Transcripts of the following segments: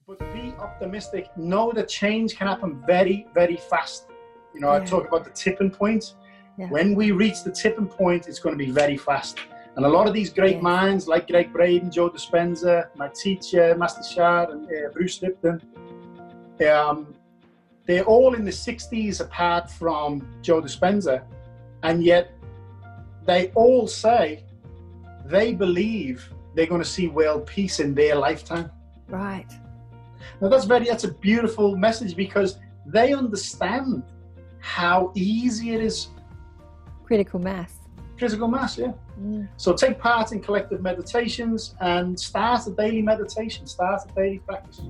But be optimistic. Know that change can happen very, very fast. You know, I talk about the tipping point. Yeah. When we reach the tipping point, it's going to be very fast. And a lot of these great minds, like Greg Braden, Joe Dispenza, my teacher, Master Shard, and Bruce Lipton, they're all in the 60s apart from Joe Dispenza. And yet they all say they believe they're going to see world peace in their lifetime. Right. Now that's a beautiful message, because they understand how easy it is. Critical mass. Critical mass, yeah. So take part in collective meditations and start a daily meditation, start a daily practice.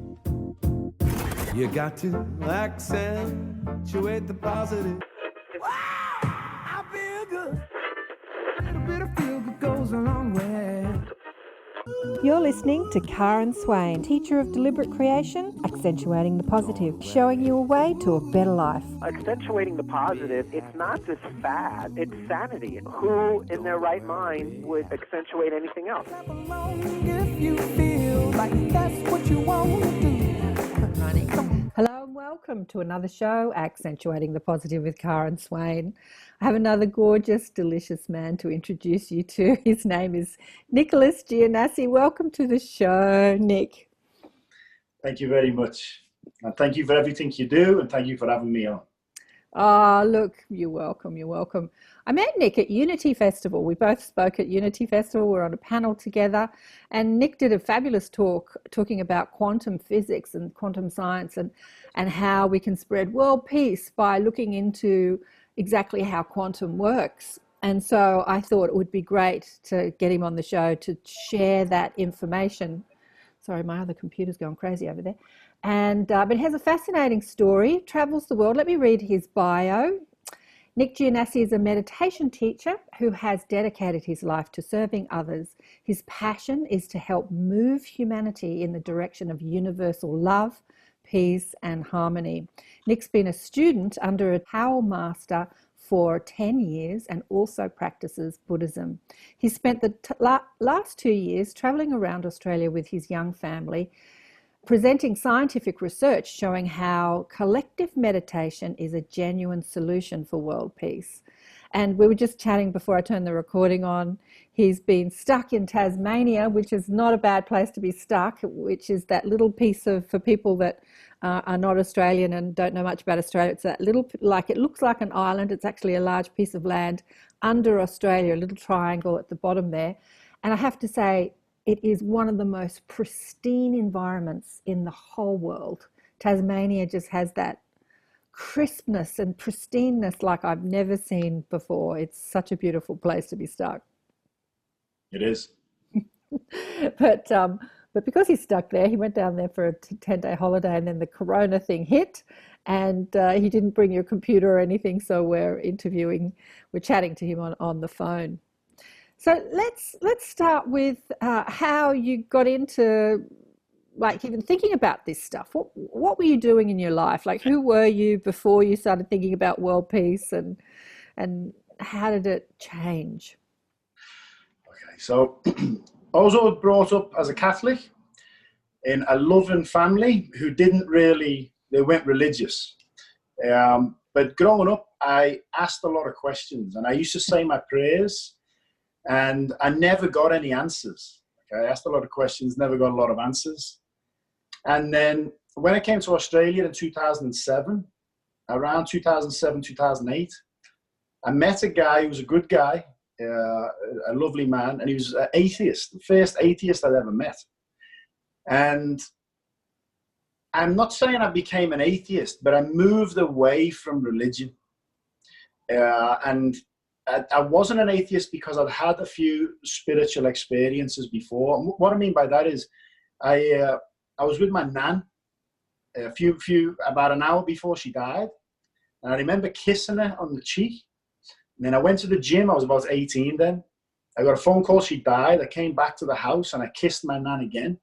You got to accentuate the positive. Wow, I feel good. A little bit of feel good goes a long way. You're listening to Karen Swain, teacher of deliberate creation, accentuating the positive, showing you a way to a better life. Accentuating the positive, it's not just fad, it's sanity. Who in their right mind would accentuate anything else? Clap along if you feel like that's what you want to do. Hello and welcome to another show, Accentuating the Positive with Karen Swain. I have another gorgeous, delicious man to introduce you to. His name is Nicholas Giannasi. Welcome to the show, Nick. Thank you very much. And thank you for everything you do, and thank you for having me on. Oh, look, you're welcome, you're welcome. I met Nick at Unity Festival. We both spoke at Unity Festival. We're on a panel together, and Nick did a fabulous talk talking about quantum physics and quantum science and how we can spread world peace by looking into exactly how quantum works. And so I thought it would be great to get him on the show to share that information. Sorry, my other computer's going crazy over there. And but he has a fascinating story, travels the world. Let me read his bio. Nick Giannasi is a meditation teacher who has dedicated his life to serving others. His passion is to help move humanity in the direction of universal love, peace, and harmony. Nick's been a student under a Tao master for 10 years and also practices Buddhism. He spent the last 2 years traveling around Australia with his young family, presenting scientific research showing how collective meditation is a genuine solution for world peace. And we were just chatting before I turned the recording on. He's been stuck in Tasmania, which is not a bad place to be stuck, which is that little piece of, for people that are not Australian and don't know much about Australia, it's that little, like it looks like an island. It's actually a large piece of land under Australia, a little triangle at the bottom there. And I have to say, it is one of the most pristine environments in the whole world. Tasmania just has that crispness and pristineness like I've never seen before. It's such a beautiful place to be stuck. It is. But because he's stuck there, he went down there for a 10-day holiday, and then the corona thing hit, and he didn't bring your computer or anything, so we're chatting to him on the phone. So let's start with how you got into, like, even thinking about this stuff. What were you doing in your life? Like, who were you before you started thinking about world peace, and how did it change? Okay, so I was always brought up as a Catholic in a loving family who they weren't religious. But growing up, I asked a lot of questions, and I used to say my prayers, and I never got any answers. Okay, I asked a lot of questions, never got a lot of answers. And then when I came to Australia in 2007, around 2007, 2008, I met a guy who was a good guy, a lovely man, and he was an atheist, the first atheist I'd ever met. And I'm not saying I became an atheist, but I moved away from religion. And I wasn't an atheist because I'd had a few spiritual experiences before. And what I mean by that is I was with my nan about an hour before she died. And I remember kissing her on the cheek. And then I went to the gym. I was about 18 then. I got a phone call, she died. I came back to the house and I kissed my nan again.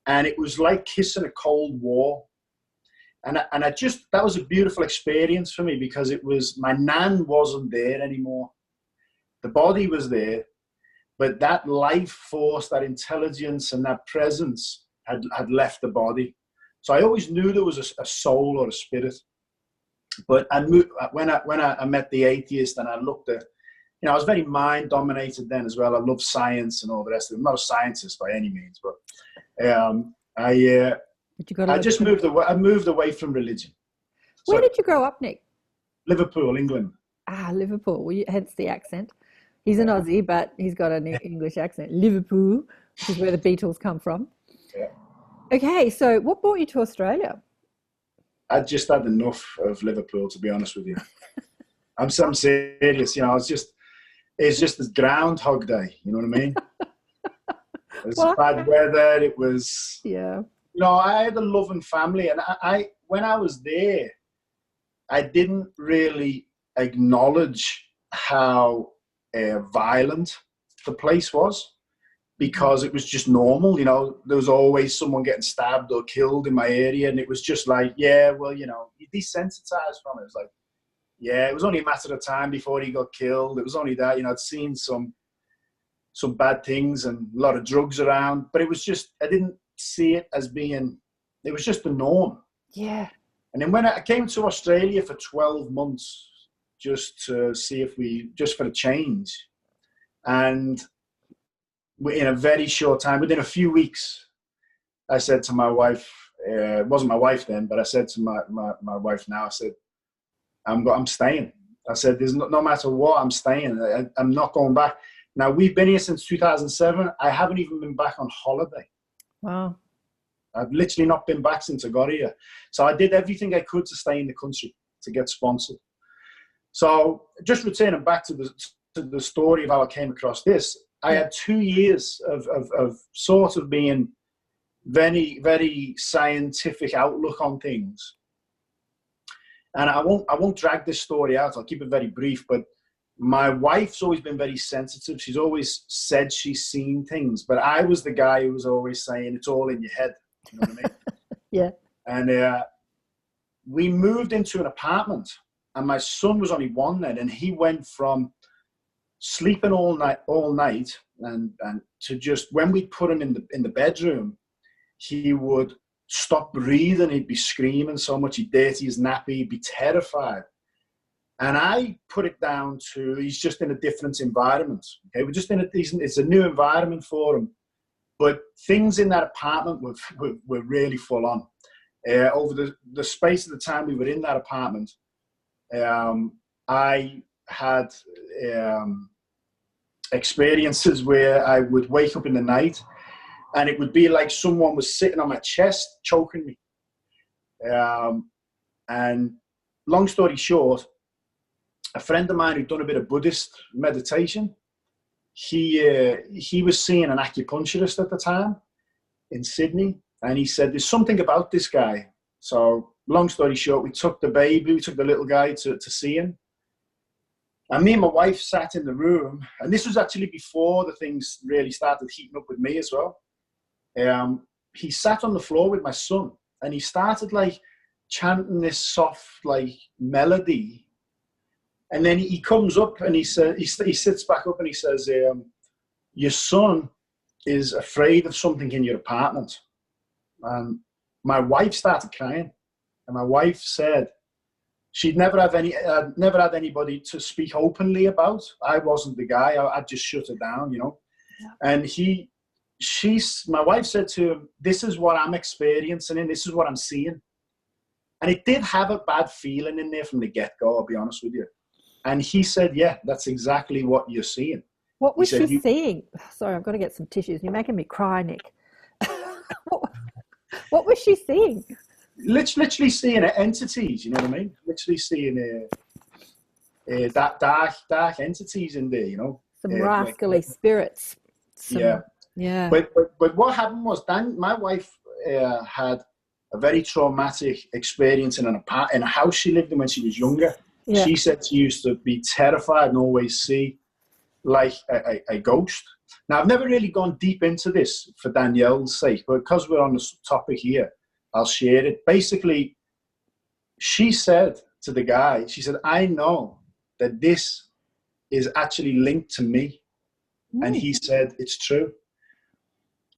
And it was like kissing a cold wall. And that was a beautiful experience for me, because it was, my nan wasn't there anymore. The body was there, but that life force, that intelligence and that presence had left the body. So I always knew there was a soul or a spirit. But when I met the atheist and I looked at, I was very mind dominated then as well. I love science and all the rest of it. I'm not a scientist by any means, but I just moved away. I moved away from religion. Where did you grow up, Nick? Liverpool, England. Ah, Liverpool. Well, hence the accent. He's an Aussie, but he's got an English accent. Liverpool, which is where the Beatles come from. Yeah. Okay, so what brought you to Australia? I just had enough of Liverpool, to be honest with you. I'm serious. It's just this Groundhog Day. You know what I mean? It was bad weather. It was. Yeah. I had a loving family, and I when I was there, I didn't really acknowledge how violent the place was, because it was just normal. There was always someone getting stabbed or killed in my area, and it was just like, yeah, well, you're desensitized from it. It was like, yeah, it was only a matter of time before he got killed. It was only that, I'd seen some bad things and a lot of drugs around, but it was just, I didn't see it as being, it was just the norm. Yeah. And then when I came to Australia for 12 months, just to see just for a change, and in a very short time, within a few weeks, I said to my wife, it wasn't my wife then, but I said to my wife now, I said, I'm staying. I said, there's no matter what, I'm staying. I'm not going back. Now, we've been here since 2007. I haven't even been back on holiday. Wow. I've literally not been back since I got here. So I did everything I could to stay in the country, to get sponsored. So just returning back to the story of how I came across this, I had 2 years of sort of being very, very scientific outlook on things. And I won't drag this story out. I'll keep it very brief. But my wife's always been very sensitive. She's always said she's seen things. But I was the guy who was always saying, it's all in your head. You know what I mean? Yeah. And we moved into an apartment. And my son was only one then. And he went from sleeping all night and to just, when we put him in the bedroom, he would stop breathing. He'd be screaming so much. He'd dirty his nappy. He'd be terrified. And I put it down to, he's just in a different environment. Okay, we're just it's a new environment for him. But things in that apartment were really full on. Over the space of the time we were in that apartment, I had experiences where I would wake up in the night and it would be like someone was sitting on my chest, choking me. And long story short, a friend of mine who'd done a bit of Buddhist meditation, he was seeing an acupuncturist at the time in Sydney, and he said, there's something about this guy. So long story short, we took the little guy to see him. And me and my wife sat in the room, and this was actually before the things really started heating up with me as well. He sat on the floor with my son, and he started like chanting this soft like melody. And then he comes up and he sits back up and he says, your son is afraid of something in your apartment. And my wife started crying. And my wife said she'd never had anybody to speak openly about. I wasn't the guy. I just shut her down, Yeah. And my wife said to him, this is what I'm experiencing and this is what I'm seeing. And it did have a bad feeling in there from the get-go, I'll be honest with you. And he said, yeah, that's exactly what you're seeing. What was she seeing? Sorry, I've got to get some tissues. You're making me cry, Nick. What was she seeing? Literally seeing entities, you know what I mean? Literally seeing that dark entities in there, Some rascally spirits. Yeah. But what happened was, my wife had a very traumatic experience in a house she lived in when she was younger. Yeah. She said she used to be terrified and always see like a ghost. Now, I've never really gone deep into this for Danielle's sake, but because we're on this topic here, I'll share it. Basically, she said to the guy, she said, I know that this is actually linked to me. And he said, it's true.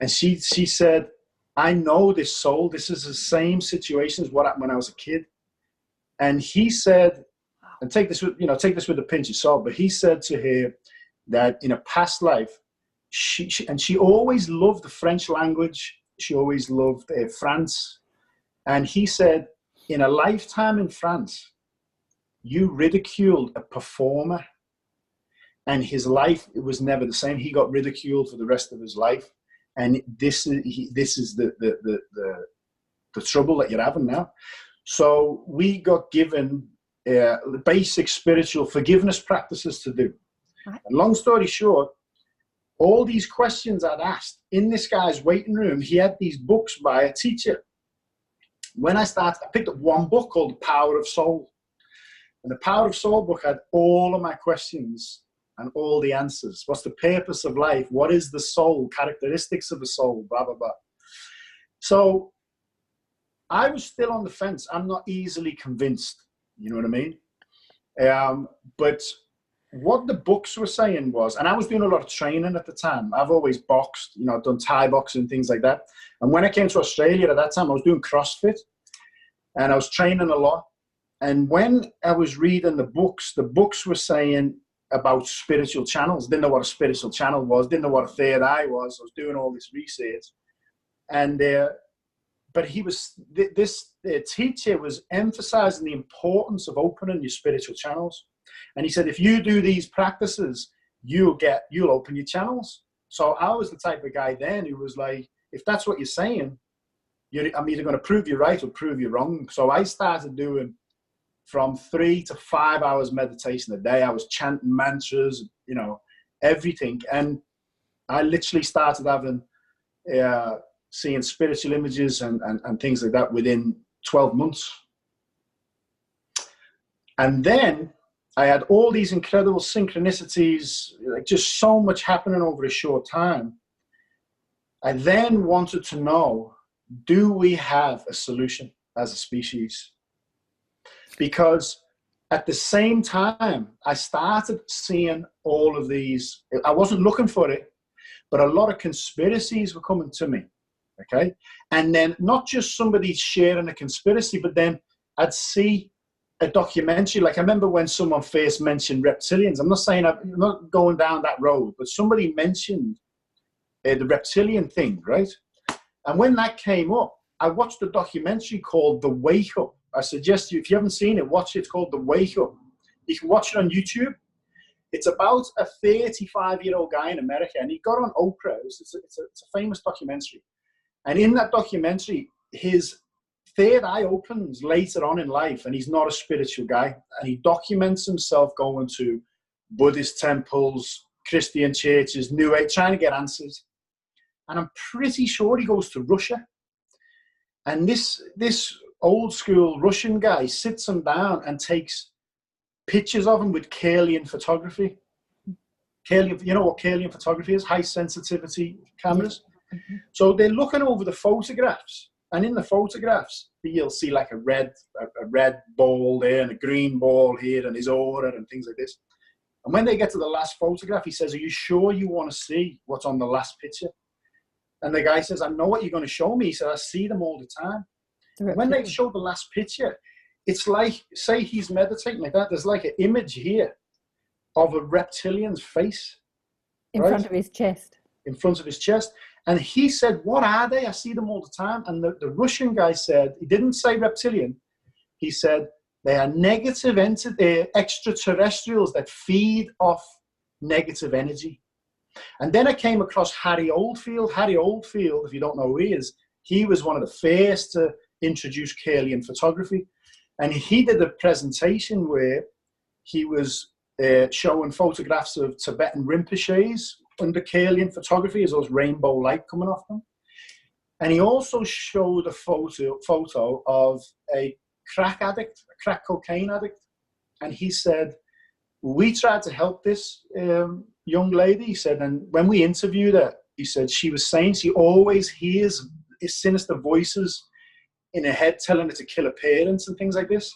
And she said, I know this soul. This is the same situation as what happened when I was a kid. And he said, and take this with a pinch of salt, but he said to her that in a past life, she always loved the French language. She always loved France. And he said, in a lifetime in France, you ridiculed a performer, and his life, it was never the same. He got ridiculed for the rest of his life. And this is the trouble that you're having now. So we got given the basic spiritual forgiveness practices to do. Right. And long story short, all these questions I'd asked in this guy's waiting room, he had these books by a teacher. When I picked up one book called The Power of Soul. And the Power of Soul book had all of my questions and all the answers. What's the purpose of life? What is the soul? Characteristics of the soul, blah, blah, blah. So I was still on the fence. I'm not easily convinced. You know what I mean? But what the books were saying was, and I was doing a lot of training at the time. I've always boxed, I've done Thai boxing, things like that. And when I came to Australia at that time, I was doing CrossFit and I was training a lot. And when I was reading the books were saying about spiritual channels. Didn't know what a spiritual channel was, didn't know what a third eye was. I was doing all this research. And, but this teacher was emphasizing the importance of opening your spiritual channels. And he said, if you do these practices, you'll open your channels. So I was the type of guy then who was like, if that's what you're saying, I'm either going to prove you right or prove you wrong. So I started doing from 3 to 5 hours meditation a day. I was chanting mantras, everything. And I literally started having, seeing spiritual images and things like that within 12 months. And then I had all these incredible synchronicities, like just so much happening over a short time. I then wanted to know, do we have a solution as a species? Because at the same time, I started seeing all of these. I wasn't looking for it, but a lot of conspiracies were coming to me, okay? And then not just somebody sharing a conspiracy, but then I'd see a documentary. Like I remember when someone first mentioned reptilians. I'm not saying I'm not going down that road, but somebody mentioned the reptilian thing, right? And when that came up, I watched a documentary called The Wake Up. I suggest you, if you haven't seen it, watch it. It's called The Wake Up. You can watch it on YouTube. It's about a 35-year-old guy in America, and he got on Oprah. It's a famous documentary. And in that documentary, his third eye opens later on in life, and he's not a spiritual guy. And he documents himself going to Buddhist temples, Christian churches, New Age, trying to get answers. And I'm pretty sure he goes to Russia. And this old school Russian guy sits him down and takes pictures of him with Kirlian photography. Kirlian, you know what Kirlian photography is? High sensitivity cameras. Mm-hmm. So they're looking over the photographs, and in the photographs, you'll see like a red ball there and a green ball here and his aura and things like this. And when they get to the last photograph, he says, "Are you sure you want to see what's on the last picture?" And the guy says, "I know what you're going to show me." He said, "I see them all the time." When they show the last picture, it's like, say he's meditating like that, there's like an image here of a reptilian's face. In front of his chest. In front of his chest. And he said, "What are they? I see them all the time." And the Russian guy said, he didn't say reptilian. He said, they are negative extraterrestrials that feed off negative energy. And then I came across Harry Oldfield. Harry Oldfield, if you don't know who he is, he was one of the first to introduce Kirlian photography. And he did a presentation where he was showing photographs of Tibetan Rinpoches under Kirlian photography as those rainbow light coming off them. And he also showed a photo of a crack addict, a crack cocaine addict. And he said, we tried to help this young lady. He said, and when we interviewed her, he said she was saying she always hears sinister voices in her head telling her to kill her parents and things like this.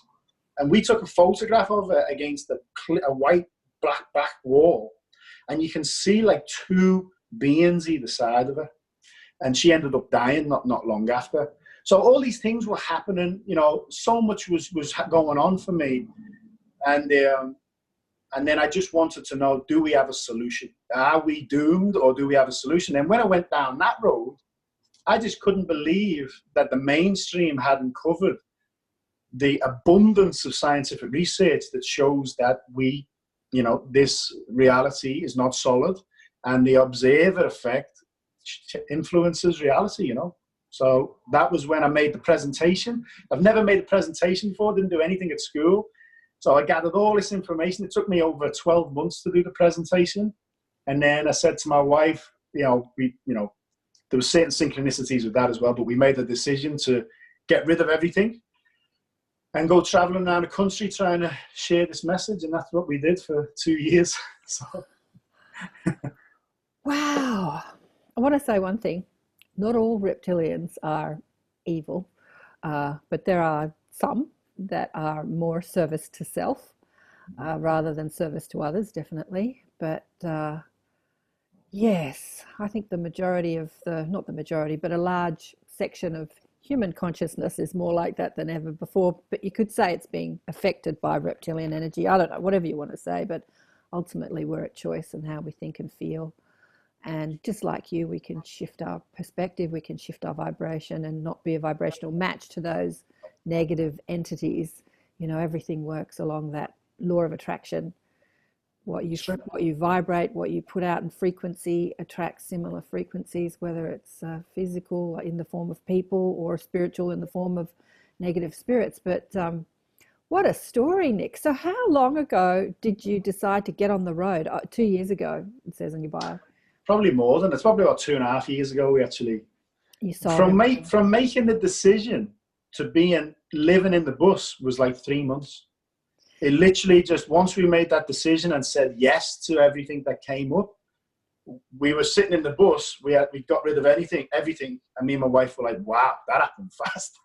And we took a photograph of her against a white black back wall. And you can see like two beings either side of her. and she ended up dying not long after. So all these things were happening, you know, so much was going on for me. And then I just wanted to know, do we have a solution? Are we doomed, or do we have a solution? And when I went down that road, I just couldn't believe that the mainstream hadn't covered the abundance of scientific research that shows that this reality is not solid, and the observer effect influences reality, you know. So that was when I made the presentation. I've never made a presentation before, didn't do anything at school. So I gathered all this information. It took me over 12 months to do the presentation. And then I said to my wife, there were certain synchronicities with that as well, but we made the decision to get rid of everything and go traveling around the country trying to share this message. And that's what we did for 2 years. So. Wow. I want to say one thing. Not all reptilians are evil, but there are some that are more service to self rather than service to others, definitely. But yes, I think the majority of not the majority, but a large section of human consciousness is more like that than ever before. But you could say it's being affected by reptilian energy. I don't know, whatever you want to say, but ultimately we're at choice in how we think and feel. And just like you, we can shift our perspective, we can shift our vibration and not be a vibrational match to those negative entities. You know, everything works along that law of attraction. What you vibrate, what you put out in frequency attracts similar frequencies, whether it's physical in the form of people or spiritual in the form of negative spirits. But what a story, Nick. So how long ago did you decide to get on the road? 2 years ago, it says in your bio. Probably more than, it's probably about 2.5 years ago we actually, from making the decision to living in the bus was like 3 months. It literally just, once we made that decision and said yes to everything that came up, we were sitting in the bus, we got rid of everything, and me and my wife were like, wow, that happened fast.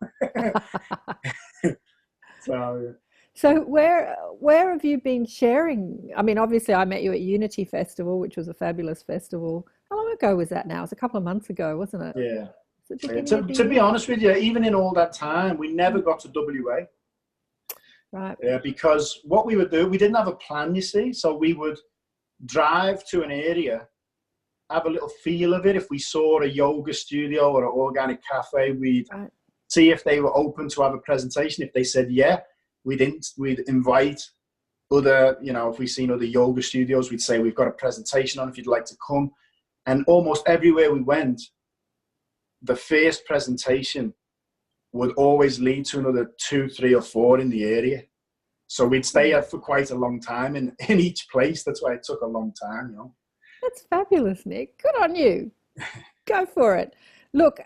So where have you been sharing? I mean, obviously I met you at Unity Festival, which was a fabulous festival. How long ago was that now? It was a couple of months ago, wasn't it? Yeah. To be honest with you, even in all that time, we never got to WA. Right. Yeah, because what we would do, we didn't have a plan, you see. So we would drive to an area, have a little feel of it. If we saw a yoga studio or an organic cafe, we'd see if they were open to have a presentation. If they said yeah, we'd invite other, if we've seen other yoga studios, we'd say we've got a presentation on if you'd like to come. And almost everywhere we went, the first presentation would always lead to another 2, 3, or 4 in the area. So we'd stay there for quite a long time in each place. That's why it took a long time, That's fabulous, Nick. Good on you. Go for it. Look,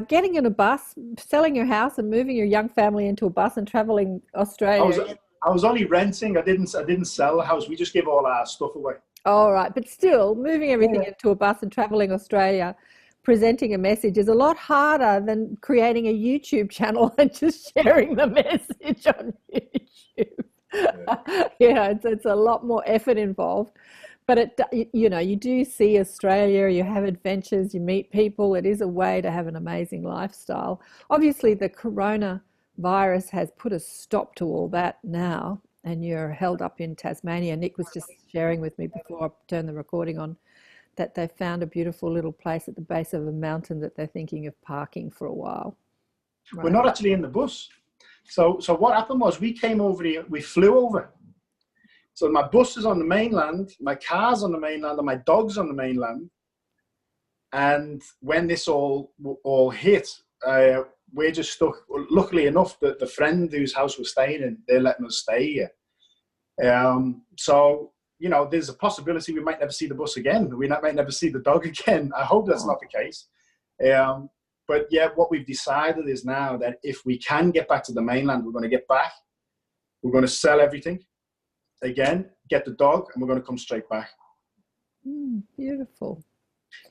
getting in a bus, selling your house and moving your young family into a bus and traveling Australia. I was only renting. I didn't sell the house. We just gave all our stuff away. All right. But still, moving everything into a bus and traveling Australia, presenting a message is a lot harder than creating a YouTube channel and just sharing the message on YouTube. It's a lot more effort involved. But you do see Australia, you have adventures, you meet people. It is a way to have an amazing lifestyle. Obviously, the coronavirus has put a stop to all that now, and you're held up in Tasmania. Nick was just sharing with me before I turned the recording on that they found a beautiful little place at the base of a mountain that they're thinking of parking for a while. Right. We're not actually in the bus. So what happened was we came over here, we flew over. So my bus is on the mainland, my car's on the mainland, and my dog's on the mainland. And when this all hit, we're just stuck. Luckily enough, the friend whose house we're staying in, they're letting us stay here. So, there's a possibility we might never see the bus again. We might never see the dog again. I hope that's not the case. But yeah, what we've decided is now that if we can get back to the mainland, we're going to get back. We're going to sell everything again, get the dog, and we're going to come straight back. Beautiful.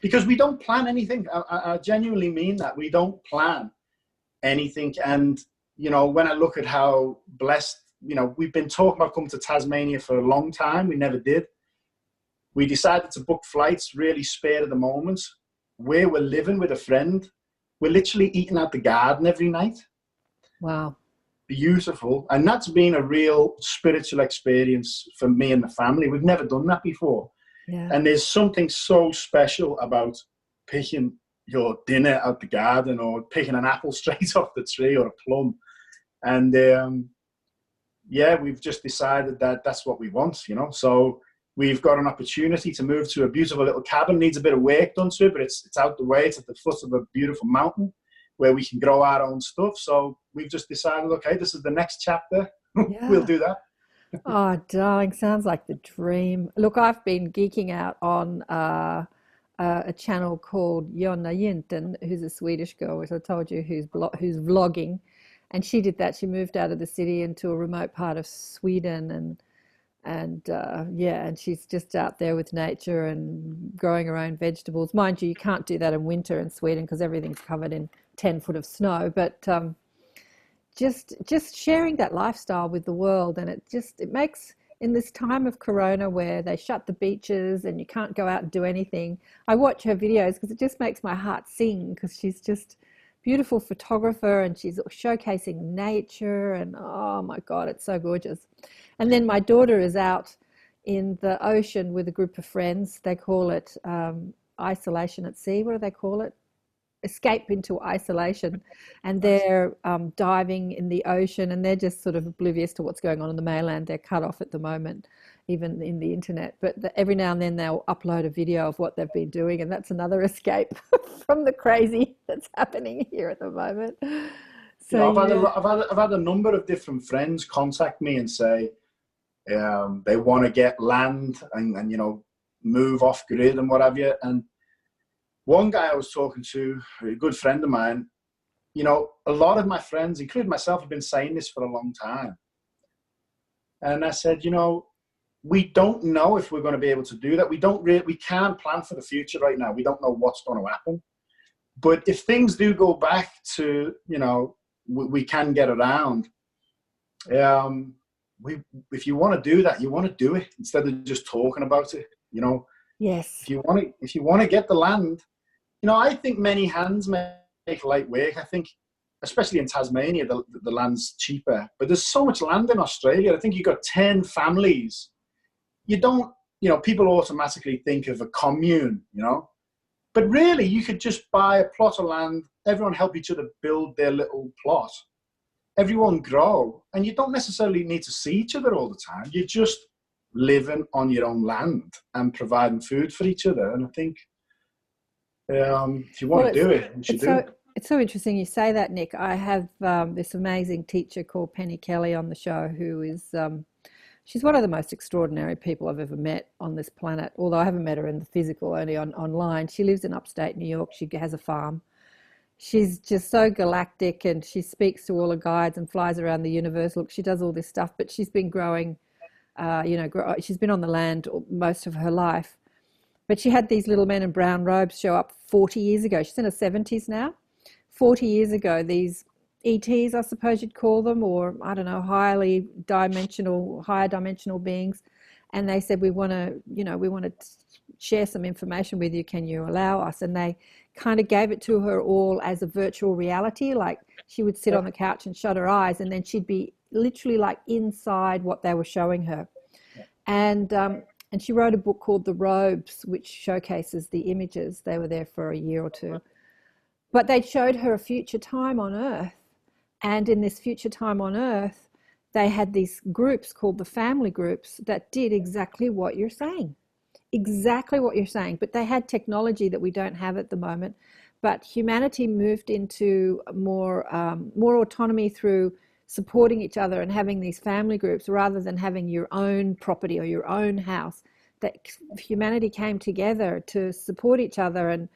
Because we don't plan anything. I genuinely mean that. We don't plan anything. And, when I look at how blessed, we've been talking about coming to Tasmania for a long time. We never did. We decided to book flights really spare of the moment. where we're living with a friend, we're literally eating out the garden every night. Wow. Beautiful. And that's been a real spiritual experience for me and the family. We've never done that before. Yeah. And there's something so special about picking your dinner out the garden, or picking an apple straight off the tree, or a plum. And yeah, we've just decided that that's what we want, you know. So we've got an opportunity to move to a beautiful little cabin. Needs a bit of work done to it, but it's out the way. It's at the foot of a beautiful mountain where we can grow our own stuff. So we've just decided, okay, this is the next chapter. Yeah. We'll do that. Oh, darling, sounds like the dream. Look, I've been geeking out on a channel called Jonas, who's a Swedish girl, as I told you, who's vlogging. And she did that. She moved out of the city into a remote part of Sweden, and yeah, and she's just out there with nature and growing her own vegetables. Mind you, you can't do that in winter in Sweden because everything's covered in 10 foot of snow. But just sharing that lifestyle with the world, and it makes, in this time of Corona where they shut the beaches and you can't go out and do anything, I watch her videos because it just makes my heart sing, because she's just beautiful photographer and she's showcasing nature, and oh my God, it's so gorgeous. And then my daughter is out in the ocean with a group of friends. They call it isolation at sea. What do they call it? Escape into isolation. And they're diving in the ocean, and they're just sort of oblivious to what's going on in the mainland. They're cut off at the moment, even in the internet. But every now and then they'll upload a video of what they've been doing, and that's another escape from the crazy that's happening here at the moment. So you know, I've had a number of different friends contact me and say they want to get land and you know, move off grid and what have you. And one guy I was talking to, a good friend of mine, you know, a lot of my friends, including myself, have been saying this for a long time. And I said, you know, we don't know if we're going to be able to do that. We can't plan for the future right now. We don't know what's going to happen. But if things do go back to, you know, we can get around. If you want to do that, you want to do it instead of just talking about it. You know. Yes. If you want to get the land, you know, I think many hands make light work. I think, especially in Tasmania, the land's cheaper. But there's so much land in Australia. I think you've got 10 families. You don't, you know, people automatically think of a commune, you know. But really, you could just buy a plot of land, everyone help each other build their little plot, everyone grow, and you don't necessarily need to see each other all the time. You're just living on your own land and providing food for each other. And I think if you want to do it, you should do it. It's so interesting you say that, Nick. I have this amazing teacher called Penny Kelly on the show, who is... she's one of the most extraordinary people I've ever met on this planet, although I haven't met her in the physical, only online. She lives in upstate New York. She has a farm. She's just so galactic, and she speaks to all the guides and flies around the universe. Look, she does all this stuff, but she's been growing, she's been on the land most of her life. But she had these little men in brown robes show up 40 years ago. She's in her 70s now. 40 years ago, these ETs, I suppose you'd call them, or I don't know, higher dimensional beings, and they said, we want to share some information with you. Can you allow us? And they kind of gave it to her all as a virtual reality. Like, she would sit on the couch and shut her eyes, and then she'd be literally like inside what they were showing her. And she wrote a book called The Robes, which showcases the images. They were there for a year or two, but they showed her a future time on Earth. And in this future time on Earth, they had these groups called the family groups that did exactly what you're saying. Exactly what you're saying. But they had technology that we don't have at the moment. But humanity moved into more autonomy through supporting each other and having these family groups rather than having your own property or your own house. That humanity came together to support each other, and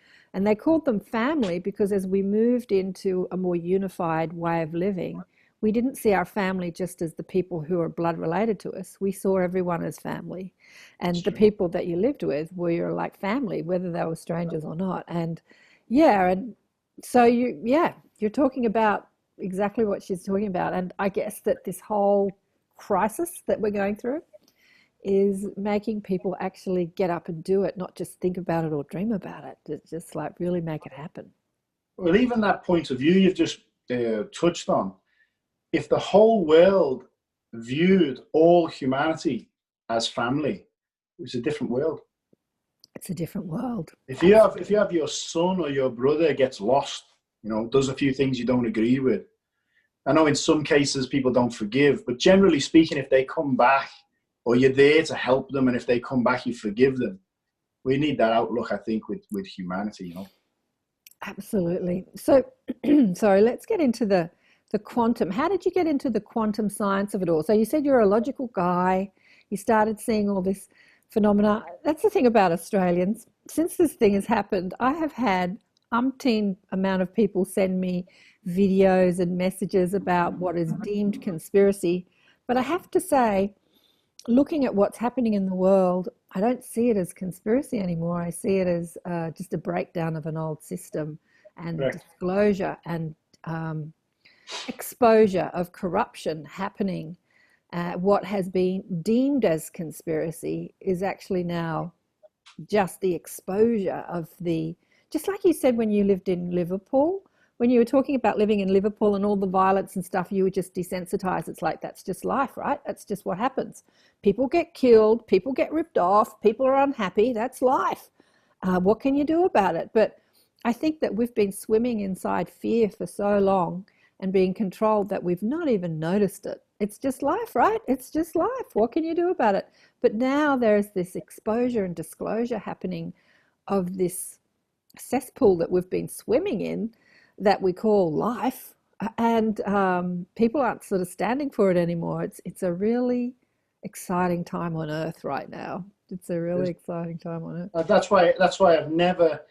they called them family because as we moved into a more unified way of living, we didn't see our family just as the people who are blood related to us. We saw everyone as family, and the people that you lived with were like family, whether they were strangers or not. And so you're talking about exactly what she's talking about. And I guess that this whole crisis that we're going through is making people actually get up and do it, not just think about it or dream about it. Just like really make it happen. Well, even that point of view you've just touched on, if the whole world viewed all humanity as family, it's a different world. It's a different world. If you have your son or your brother gets lost, you know, does a few things you don't agree with. I know in some cases people don't forgive, but generally speaking, if they come back or you're there to help them, and if they come back, you forgive them. We need that outlook, I think, with humanity, you know. Absolutely. So, sorry, let's get into the quantum. How did you get into the quantum science of it all? So you said you're a logical guy. You started seeing all this phenomena. That's the thing about Australians. Since this thing has happened, I have had umpteen amount of people send me videos and messages about what is deemed conspiracy. But I have to say, looking at what's happening in the world, I don't see it as conspiracy anymore. I see it as just a breakdown of an old system and disclosure and exposure of corruption happening. What has been deemed as conspiracy is actually now just the exposure of just like you said when you lived in Liverpool, when you were talking about living in Liverpool and all the violence and stuff, you were just desensitized. It's like, that's just life, right? That's just what happens. People get killed, people get ripped off, people are unhappy. That's life. What can you do about it? But I think that we've been swimming inside fear for so long and being controlled that we've not even noticed it. It's just life, right? It's just life. What can you do about it? But now there's this exposure and disclosure happening of this cesspool that we've been swimming in that we call life, and people aren't sort of standing for it anymore. It's a really exciting time on Earth right now. It's a really exciting time on Earth. That's why I've never,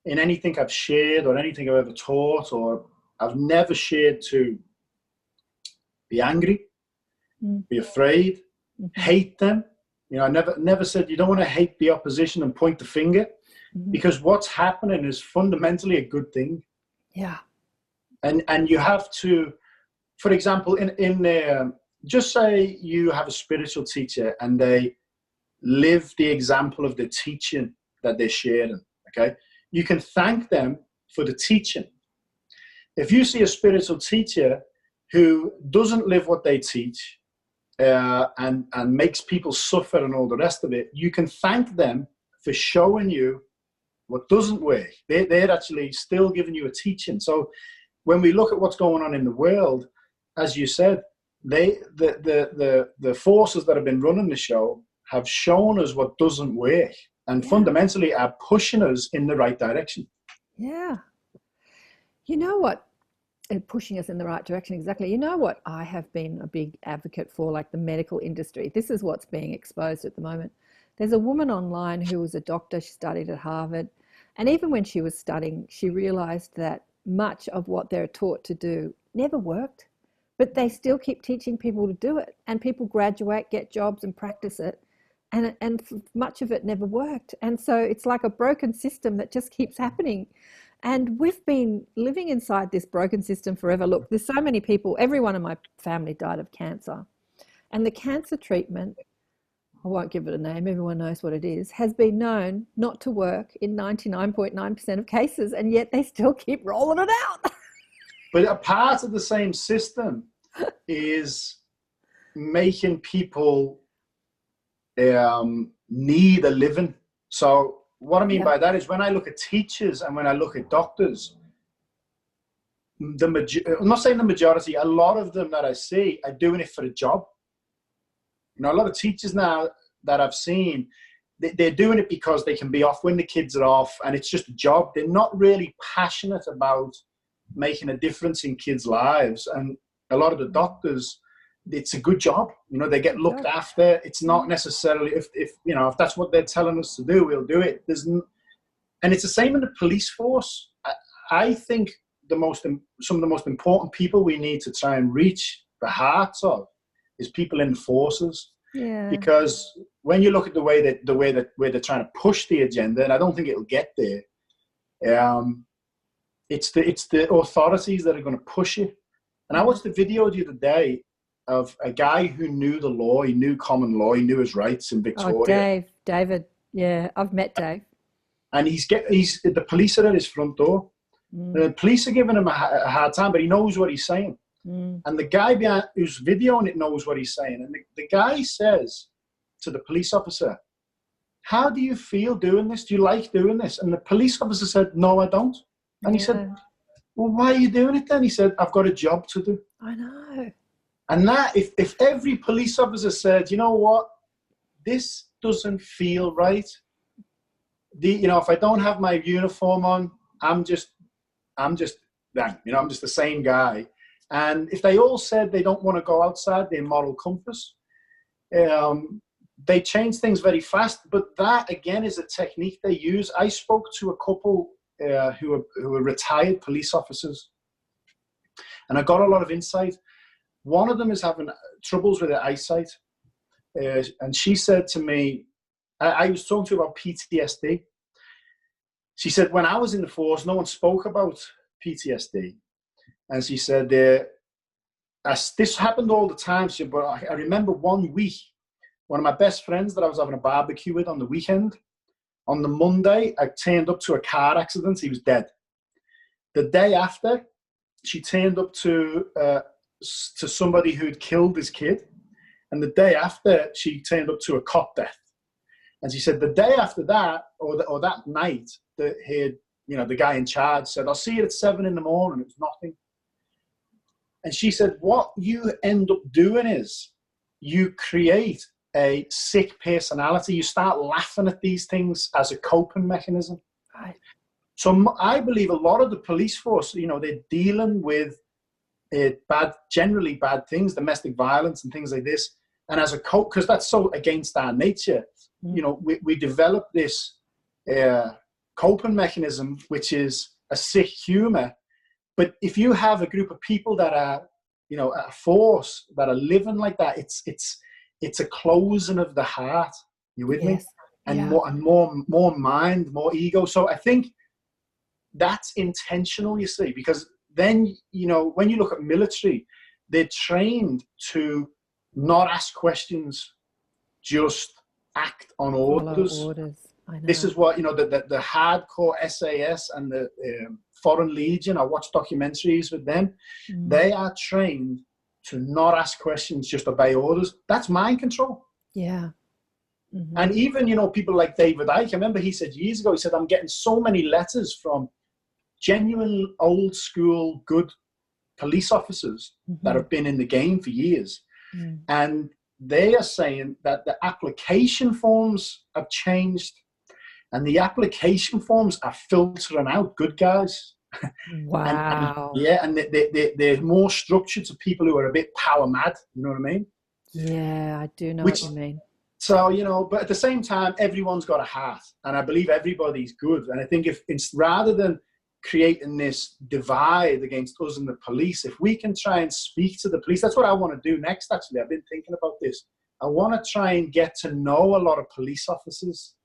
in anything I've shared or anything I've ever taught, or I've never shared to be angry, be afraid, hate them. You know, I never said you don't want to hate the opposition and point the finger, because what's happening is fundamentally a good thing. Yeah. And you have to, for example, in just say you have a spiritual teacher and they live the example of the teaching that they're sharing, okay? You can thank them for the teaching. If you see a spiritual teacher who doesn't live what they teach and makes people suffer and all the rest of it, you can thank them for showing you what doesn't work. They're actually still giving you a teaching. So when we look at what's going on in the world, as you said, the forces that have been running the show have shown us what doesn't work, and fundamentally are pushing us in the right direction. Yeah. You know what? Pushing us in the right direction, exactly. You know what I have been a big advocate for, like the medical industry. This is what's being exposed at the moment. There's a woman online who was a doctor. She studied at Harvard. And even when she was studying, she realized that much of what they're taught to do never worked, but they still keep teaching people to do it. And people graduate, get jobs and practice it. And much of it never worked. And so it's like a broken system that just keeps happening. And we've been living inside this broken system forever. Look, there's so many people, everyone in my family died of cancer. And the cancer treatment, I won't give it a name, everyone knows what it is, has been known not to work in 99.9% of cases, and yet they still keep rolling it out. But a part of the same system is making people need a living. So what I mean by that is when I look at teachers and when I look at doctors, I'm not saying the majority, a lot of them that I see are doing it for a job. You know, a lot of teachers now that I've seen, they're doing it because they can be off when the kids are off, and it's just a job. They're not really passionate about making a difference in kids' lives. And a lot of the doctors, it's a good job. You know, they get looked after. It's not necessarily, if you know, if that's what they're telling us to do, we'll do it. And it's the same in the police force. I think some of the most important people we need to try and reach the hearts of is people in the forces. Yeah. Because when you look at the way that they're trying to push the agenda, and I don't think it'll get there, it's the authorities that are going to push it. And I watched the video the other day of a guy who knew the law. He knew common law. He knew his rights in Victoria. Oh, David. Yeah, I've met Dave. And the police are at his front door. The police are giving him a hard time, but he knows what he's saying. And the guy who's videoing it knows what he's saying. And the guy says to the police officer, "How do you feel doing this? Do you like doing this?" And the police officer said, "No, I don't." And he said, "Well, why are you doing it then?" He said, "I've got a job to do." I know. And that, if every police officer said, "You know what? This doesn't feel right. If I don't have my uniform on, I'm just them. I'm just the same guy." And if they all said they don't want to go outside their moral compass, they change things very fast. But that, again, is a technique they use. I spoke to a couple who are retired police officers, and I got a lot of insight. One of them is having troubles with her eyesight. And she said to me, I was talking to her about PTSD. She said, when I was in the force, no one spoke about PTSD. And she said, this happened all the time. She said, but I remember one week, one of my best friends that I was having a barbecue with on the weekend, on the Monday, I turned up to a car accident. He was dead. The day after, she turned up to somebody who'd killed his kid. And the day after, she turned up to a cop death. And she said the day after that, or that night, the guy in charge said, "I'll see you at 7 a.m. It was nothing. And she said, what you end up doing is you create a sick personality. You start laughing at these things as a coping mechanism. Right. So I believe a lot of the police force, they're dealing with generally bad things, domestic violence and things like this. And as a cope, because that's so against our nature, we develop this coping mechanism, which is a sick humor. But if you have a group of people that are, a force that are living like that, it's a closing of the heart. You with me? And more mind, more ego. So I think that's intentional, you see, because then, when you look at military, they're trained to not ask questions, just act on orders. This is what, the hardcore SAS and the Foreign Legion, I watch documentaries with them. They are trained to not ask questions, just obey orders. That's mind control. Yeah. And even, people like David Icke, I remember he said years ago, he said, I'm getting so many letters from genuine old school good police officers that have been in the game for years. And they are saying that the application forms have changed, and the application forms are filtering out good guys. Wow. and they're more structured to people who are a bit power mad. You know what I mean? Yeah, I do know what you mean. So, but at the same time, everyone's got a heart, and I believe everybody's good. And I think if it's rather than creating this divide against us and the police, if we can try and speak to the police, that's what I want to do next. Actually, I've been thinking about this. I want to try and get to know a lot of police officers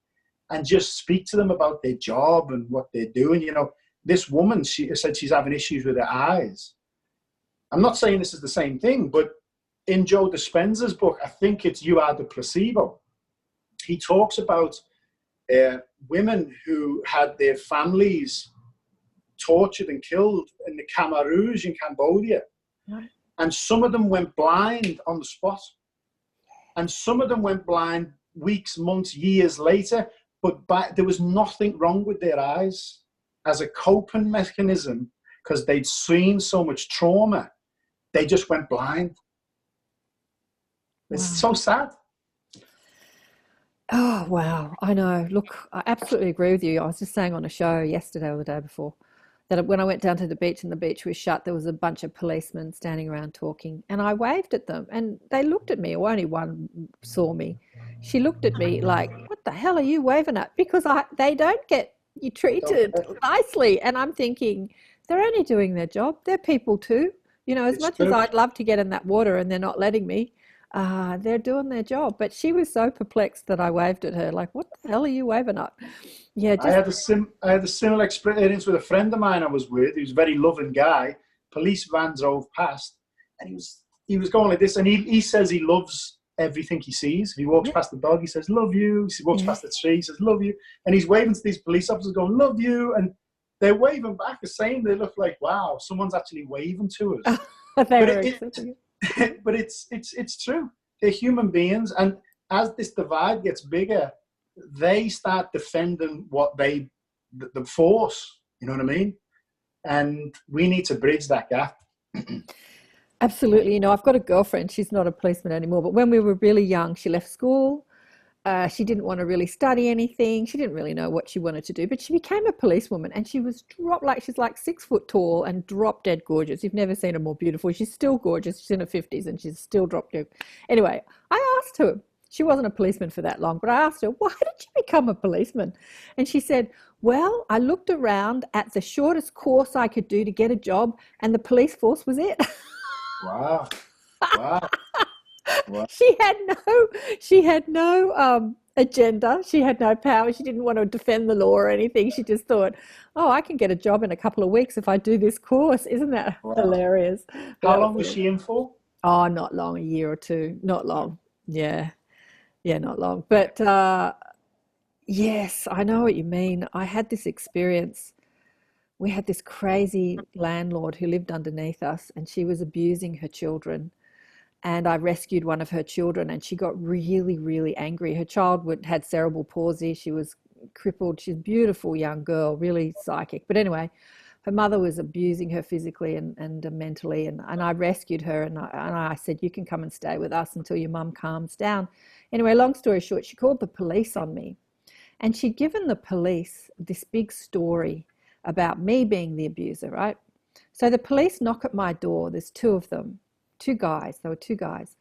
and just speak to them about their job and what they're doing. This woman, she said she's having issues with her eyes. I'm not saying this is the same thing, but in Joe Dispenza's book, I think it's You Are the Placebo, he talks about women who had their families tortured and killed in the Khmer Rouge in Cambodia. Right. And some of them went blind on the spot. And some of them went blind weeks, months, years later, but there was nothing wrong with their eyes. As a coping mechanism, because they'd seen so much trauma, they just went blind. It's so sad. Oh, wow. I know. Look, I absolutely agree with you. I was just saying on a show yesterday or the day before that when I went down to the beach and the beach was shut, there was a bunch of policemen standing around talking, and I waved at them and they looked at me, or only one saw me. She looked at me like, what the hell are you waving at? Because they don't get you treated nicely. And I'm thinking, they're only doing their job. They're people too. As much as I'd love to get in that water and they're not letting me, they're doing their job. But she was so perplexed that I waved at her like, what the hell are you waving at? Yeah, I had a similar experience with a friend of mine I was with. He was a very loving guy. Police van drove past, and he was he was going like this, and he says he loves everything he sees. If he walks past the dog, he says, love you. If he walks past the tree, he says, love you. And he's waving to these police officers going, love you. And they're waving back the same. They look like, wow, someone's actually waving to us. But it's true. They're human beings. And as this divide gets bigger, they start defending what the force, you know what I mean? And we need to bridge that gap. Absolutely. You know, I've got a girlfriend. She's not a policeman anymore. But when we were really young, she left school. She didn't want to really study anything. She didn't really know what she wanted to do. But she became a policewoman, and she was she's like 6 foot tall and drop dead gorgeous. You've never seen her more beautiful. She's still gorgeous. She's in her 50s and she's still drop dead. Anyway, I asked her. She wasn't a policeman for that long, but I asked her, why did you become a policeman? And she said, well, I looked around at the shortest course I could do to get a job, and the police force was it. Wow. Wow. Wow. She had no agenda. She had no power. She didn't want to defend the law or anything. She just thought, oh, I can get a job in a couple of weeks if I do this course. Isn't that hilarious? How long was she in for? Oh, not long, a year or two. Not long. Yeah, not long. But yes, I know what you mean. I had this experience. We had this crazy landlord who lived underneath us, and she was abusing her children. And I rescued one of her children, and she got really, really angry. Her child had cerebral palsy. She was crippled. She's a beautiful young girl, really psychic. But anyway, her mother was abusing her physically and mentally. And I rescued her, and I said, you can come and stay with us until your mum calms down. Anyway, long story short, she called the police on me. And she'd given the police this big story about me being the abuser, right? So the police knock at my door. There's 2 of them. 2 guys. There were 2 guys.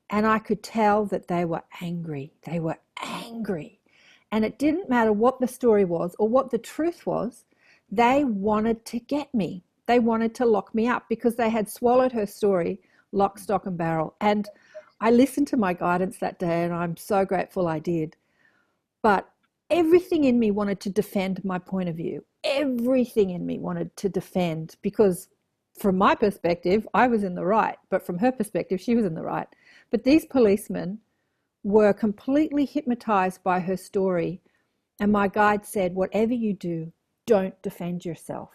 And I could tell that they were angry. They were angry. And it didn't matter what the story was or what the truth was. They wanted to get me. They wanted to lock me up because they had swallowed her story lock, stock and barrel. And I listened to my guidance that day, and I'm so grateful I did. But everything in me wanted to defend my point of view. Everything in me wanted to defend, because from my perspective, I was in the right, but from her perspective, she was in the right. But these policemen were completely hypnotized by her story. And my guide said, whatever you do, don't defend yourself.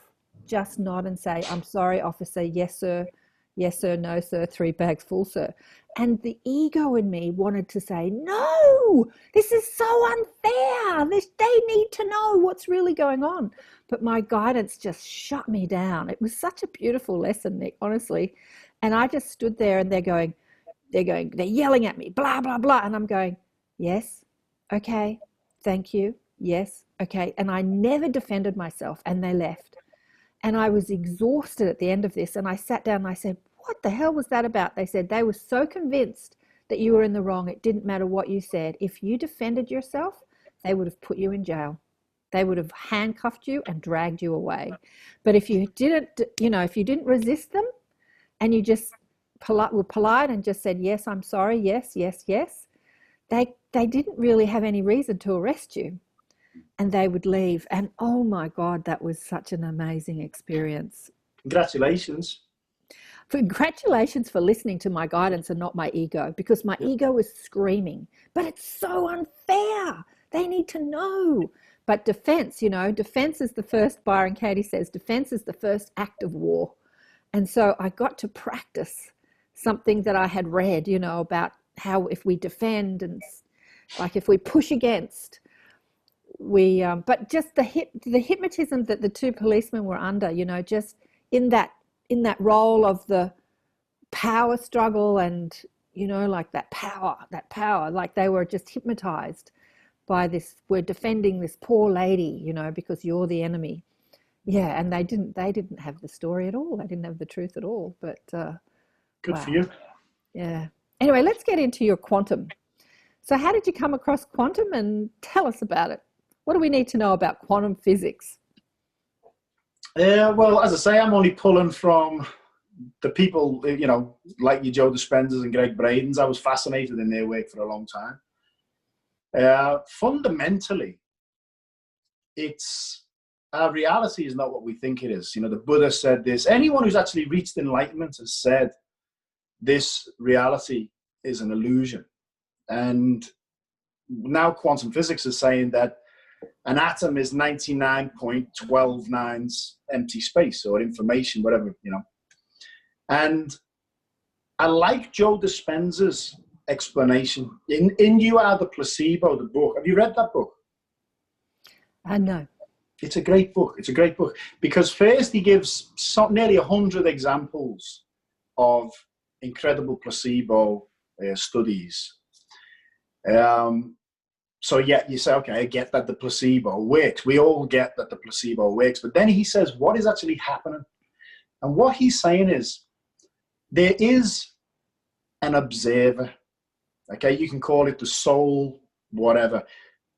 Just nod and say, I'm sorry, officer. Yes, sir. Yes, sir. No, sir. 3 bags full, sir. And the ego in me wanted to say, no, this is so unfair. They need to know what's really going on. But my guidance just shut me down. It was such a beautiful lesson, Nick, honestly. And I just stood there, and they're yelling at me, blah, blah, blah. And I'm going, yes, okay, thank you, yes, okay. And I never defended myself, and they left. And I was exhausted at the end of this. And I sat down and I said, what the hell was that about? They said they were so convinced that you were in the wrong. It didn't matter what you said. If you defended yourself, they would have put you in jail. They would have handcuffed you and dragged you away. But if you didn't, if you didn't resist them, and you just were polite and just said, yes, I'm sorry, yes, yes, yes, they didn't really have any reason to arrest you, and they would leave. And oh my God, that was such an amazing experience. Congratulations. Congratulations for listening to my guidance and not my ego, because my ego was screaming, but it's so unfair. They need to know. But defense is the first, Byron Katie says, defense is the first act of war. And so I got to practice something that I had read, about how if we defend and like if we push against, but just the hypnotism that the 2 policemen were under, just in that role of the power struggle, and like that power, like they were just hypnotized by this. We're defending this poor lady, because you're the enemy. Yeah, and they didn't have the story at all. They didn't have the truth at all. But good wow. For you. Yeah. Anyway, let's get into your quantum. So how did you come across quantum, and tell us about it? What do we need to know about quantum physics? Well, as I say, I'm only pulling from the people, like you, Joe Dispenzas and Greg Bradens. I was fascinated in their work for a long time. Fundamentally, our reality is not what we think it is. The Buddha said this. Anyone who's actually reached enlightenment has said this reality is an illusion. And now quantum physics is saying that an atom is 99.129 empty space or information, whatever, you know. And I like Joe Dispenza's explanation. In You Are the Placebo, the book. Have you read that book? No. It's a great book. It's a great book because first he gives nearly 100 examples of incredible placebo studies. So yeah, you say, okay, I get that the placebo works. We all get that the placebo works. But then he says, what is actually happening? And what he's saying is, there is an observer. Okay, you can call it the soul, whatever.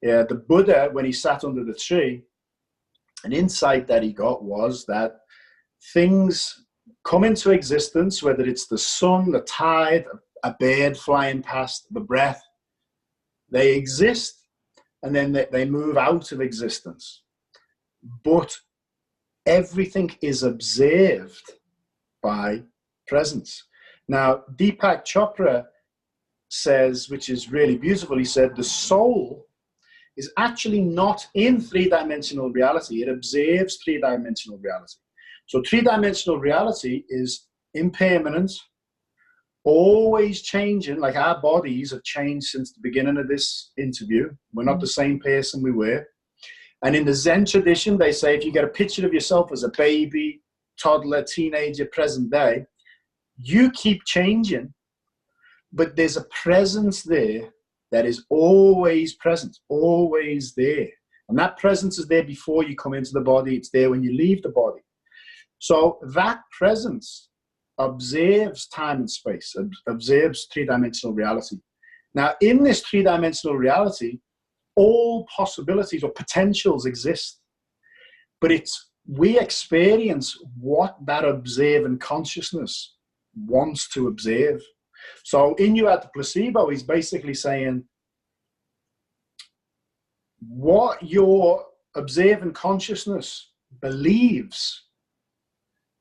The Buddha, when he sat under the tree, an insight that he got was that things come into existence, whether it's the sun, the tide, a bird flying past, the breath, they exist and then they move out of existence. But everything is observed by presence. Now, Deepak Chopra says, which is really beautiful, he said, the soul is actually not in three-dimensional reality. It observes three-dimensional reality. So three-dimensional reality is impermanent, always changing, like our bodies have changed since the beginning of this interview. We're not the same person we were. And in the Zen tradition, they say if you get a picture of yourself as a baby, toddler, teenager, present day, you keep changing, but there's a presence there that is always present, always there. And that presence is there before you come into the body. It's there when you leave the body. So that presence observes time and space, observes three-dimensional reality. Now, in this three-dimensional reality, all possibilities or potentials exist. But we experience what that observant consciousness wants to observe. So in You Are the Placebo, he's basically saying what your observant consciousness believes,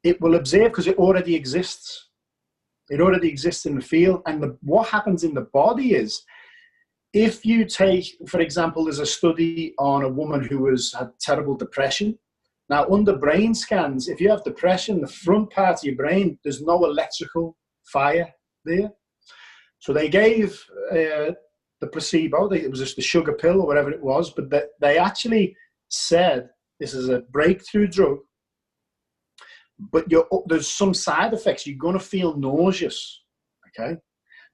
it will observe because it already exists. It already exists in the field. And what happens in the body is, if you take, for example, there's a study on a woman who had terrible depression. Now, under brain scans, if you have depression, the front part of your brain, there's no electrical fire there. So they gave the placebo, it was just a sugar pill or whatever it was, but they actually said this is a breakthrough drug, but there's some side effects. You're going to feel nauseous, okay?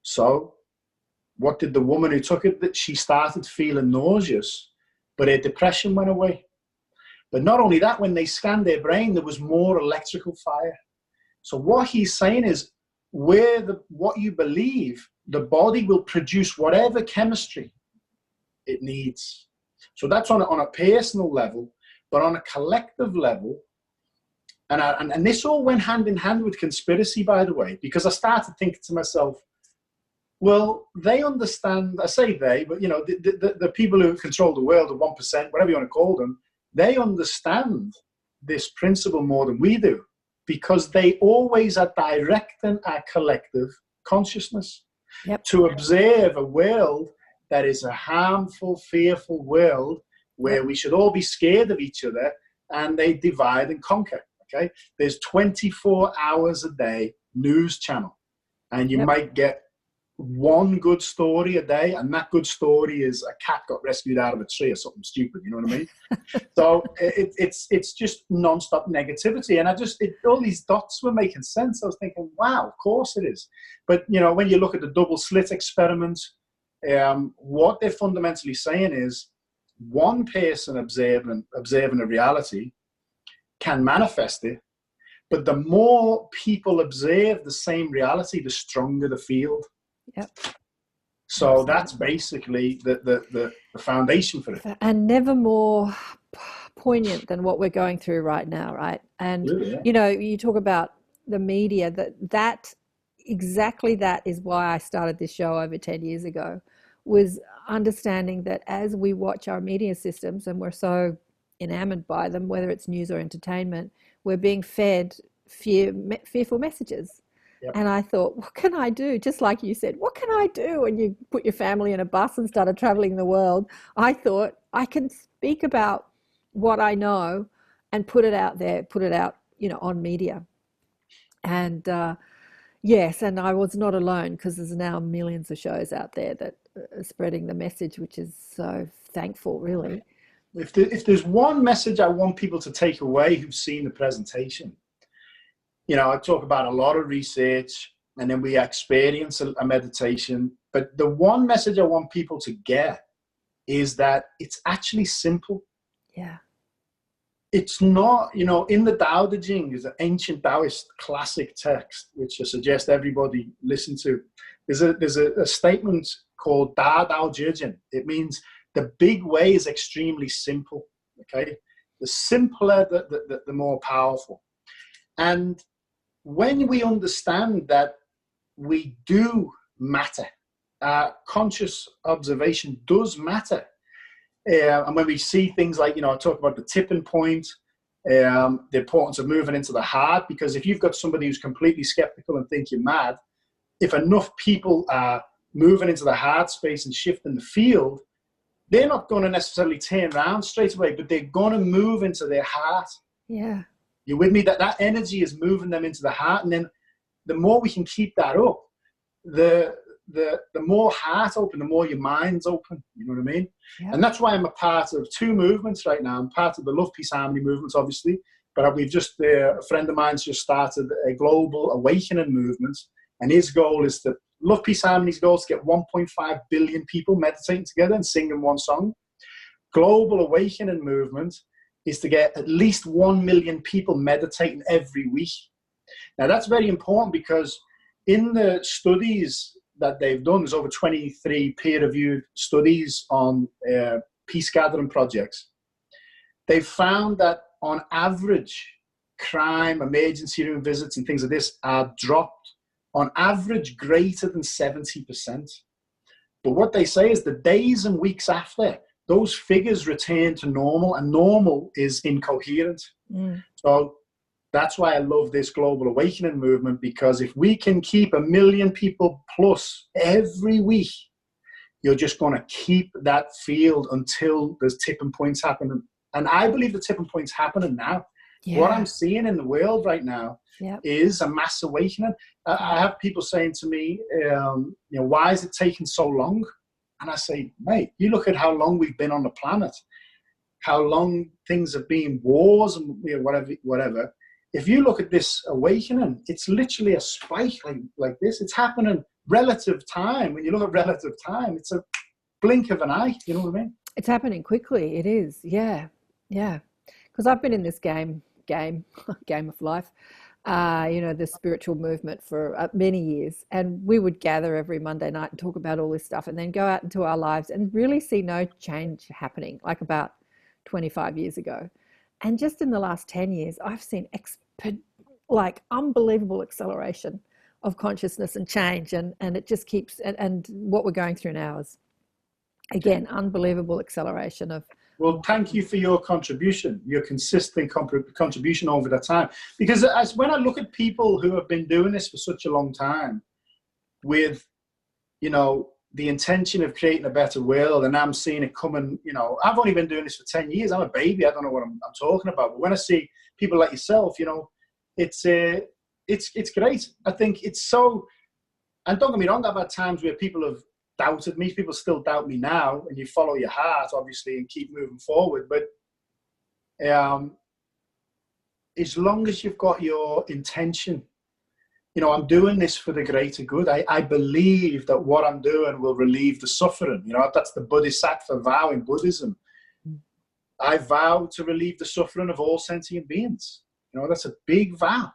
So what did the woman who took it? That she started feeling nauseous, but her depression went away. But not only that, when they scanned their brain, there was more electrical fire. So what he's saying is, what you believe, the body will produce whatever chemistry it needs. So that's on a personal level, but on a collective level, and this all went hand in hand with conspiracy, by the way, because I started thinking to myself, well, they understand, I say they, but you know, the people who control the world, the 1%, whatever you want to call them, they understand this principle more than we do, because they always are directing our collective consciousness to observe a world that is a harmful, fearful world where we should all be scared of each other, and they divide and conquer. Okay, there's 24 hours a day news channel, and you might get one good story a day, and that good story is a cat got rescued out of a tree or something stupid, you know what I mean? So it's just non-stop negativity, and all these dots were making sense. I was thinking, wow, of course it is. But you know, when you look at the double slit experiment, what they're fundamentally saying is one person observing a reality can manifest it, but the more people observe the same reality, the stronger the field. Yep. So that's basically the foundation for it. And never more poignant than what we're going through right now, right? And Really, yeah. you know, you talk about the media, that exactly that is why I started this show over 10 years ago, was understanding that as we watch our media systems, and we're so enamored by them, whether it's news or entertainment, we're being fed fearful messages. Yep. And I thought, what can I do? Just like you said, what can I do? When you put your family in a bus and started traveling the world, I thought I can speak about what I know and put it out there, put it out, on media. And yes, and I was not alone, because there's now millions of shows out there that are spreading the message, which is so thankful, really. If there's one message I want people to take away who've seen the presentation, I talk about a lot of research, and then we experience a meditation. But the one message I want people to get is that it's actually simple. Yeah. It's not, in the Tao Te Ching is an ancient Taoist classic text, which I suggest everybody listen to. There's a statement called Da Dao Jijin. It means the big way is extremely simple. Okay, the simpler, the more powerful. And when we understand that we do matter, conscious observation does matter. And when we see things like, I talk about the tipping point, the importance of moving into the heart, because if you've got somebody who's completely skeptical and think you're mad, if enough people are moving into the heart space and shifting the field, they're not going to necessarily turn around straight away, but they're going to move into their heart. Yeah. You with me? That energy is moving them into the heart. And then the more we can keep that up, the more heart open, the more your mind's open. You know what I mean? Yeah. And that's why I'm a part of two movements right now. I'm part of the Love, Peace, Harmony movements, obviously. But we've just, a friend of mine's just started a global awakening movement. And his goal is to, Love, Peace, Harmony's goal is to get 1.5 billion people meditating together and singing one song. Global awakening movement is to get at least 1 million people meditating every week. Now, that's very important, because in the studies that they've done, there's over 23 peer-reviewed studies on peace gathering projects. They've found that on average, crime, emergency room visits and things like this are dropped on average greater than 70%. But what they say is the days and weeks after, those figures return to normal, and normal is incoherent. So that's why I love this global awakening movement, because if we can keep 1 million people plus every week, you're just going to keep that field until there's tipping points happening. And I believe the tipping point's happening now. Yeah. What I'm seeing in the world right now is a mass awakening. I have people saying to me, why is it taking so long? And I say, mate, you look at how long we've been on the planet, how long things have been, wars and whatever. If you look at this awakening, it's literally a spike like this. It's happening relative time. When you look at relative time, it's a blink of an eye. You know what I mean? It's happening quickly. It is. Yeah. Yeah. Because I've been in this game of life, the spiritual movement for many years. And we would gather every Monday night and talk about all this stuff, and then go out into our lives and really see no change happening, like about 25 years ago. And just in the last 10 years, I've seen unbelievable acceleration of consciousness and change. And it just keeps, and what we're going through now is, again, unbelievable acceleration of. Well, thank you for your contribution, your consistent contribution over that time. Because when I look at people who have been doing this for such a long time with, the intention of creating a better world, and I'm seeing it coming, I've only been doing this for 10 years. I'm a baby. I don't know what I'm talking about. But when I see people like yourself, it's great. I think it's so, and don't get me wrong, I've had times where people have doubted me. People still doubt me now, and you follow your heart, obviously, and keep moving forward. But as long as you've got your intention, I'm doing this for the greater good. I believe that what I'm doing will relieve the suffering. That's the Bodhisattva vow in Buddhism. I vow to relieve the suffering of all sentient beings. That's a big vow.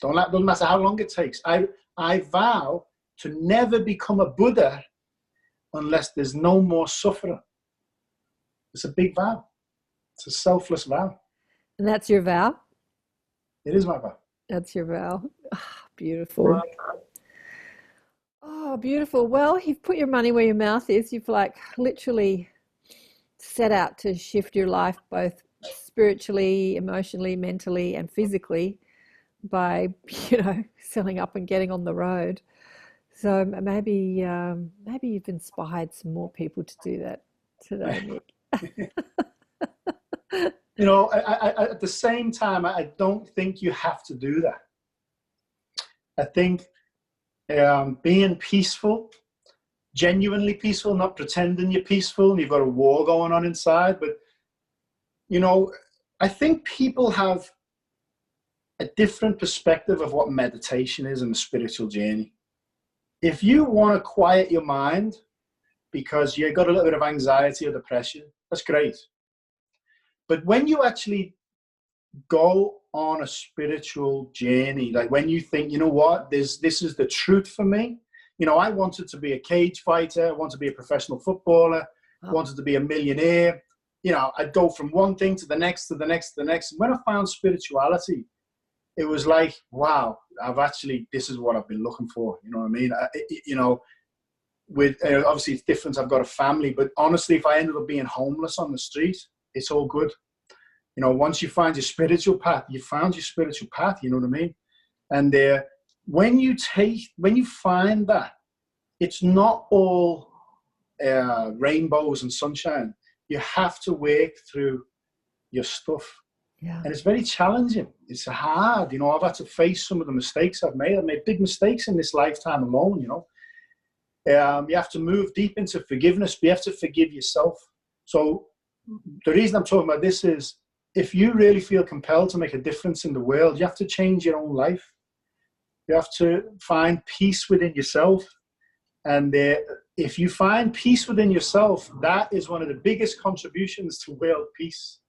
Doesn't matter how long it takes. I vow to never become a Buddha unless there's no more suffering. It's a big vow. It's a selfless vow. And that's your vow? It is my vow. That's your vow. Oh, beautiful. Oh, beautiful. Well, you've put your money where your mouth is. You've literally set out to shift your life, both spiritually, emotionally, mentally, and physically, by, selling up and getting on the road. So maybe you've inspired some more people to do that today, Nick. At the same time, I don't think you have to do that. I think being peaceful, genuinely peaceful, not pretending you're peaceful and you've got a war going on inside, but, I think people have a different perspective of what meditation is and the spiritual journey. If you want to quiet your mind because you've got a little bit of anxiety or depression, that's great. But when you actually go on a spiritual journey, like when you think, you know what, this is the truth for me. I wanted to be a cage fighter. I wanted to be a professional footballer. I wanted to be a millionaire. I'd go from one thing to the next, to the next, to the next. And when I found spirituality, it was like, wow, this is what I've been looking for. You know what I mean? Obviously it's different. I've got a family, but honestly, if I ended up being homeless on the street, it's all good. Once you find your spiritual path, you found your spiritual path. You know what I mean? And when you find that, it's not all rainbows and sunshine. You have to work through your stuff. Yeah. And it's very challenging. It's hard. I've had to face some of the mistakes I've made. I've made big mistakes in this lifetime alone, You have to move deep into forgiveness, but you have to forgive yourself. So the reason I'm talking about this is, if you really feel compelled to make a difference in the world, you have to change your own life. You have to find peace within yourself. And if you find peace within yourself, that is one of the biggest contributions to world peace.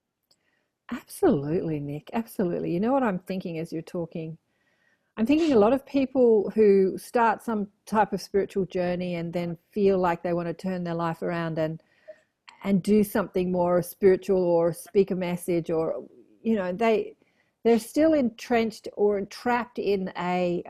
Absolutely, Nick. Absolutely. You know what I'm thinking as you're talking? I'm thinking a lot of people who start some type of spiritual journey and then feel like they want to turn their life around and do something more spiritual or speak a message, or, they're still entrenched or trapped in a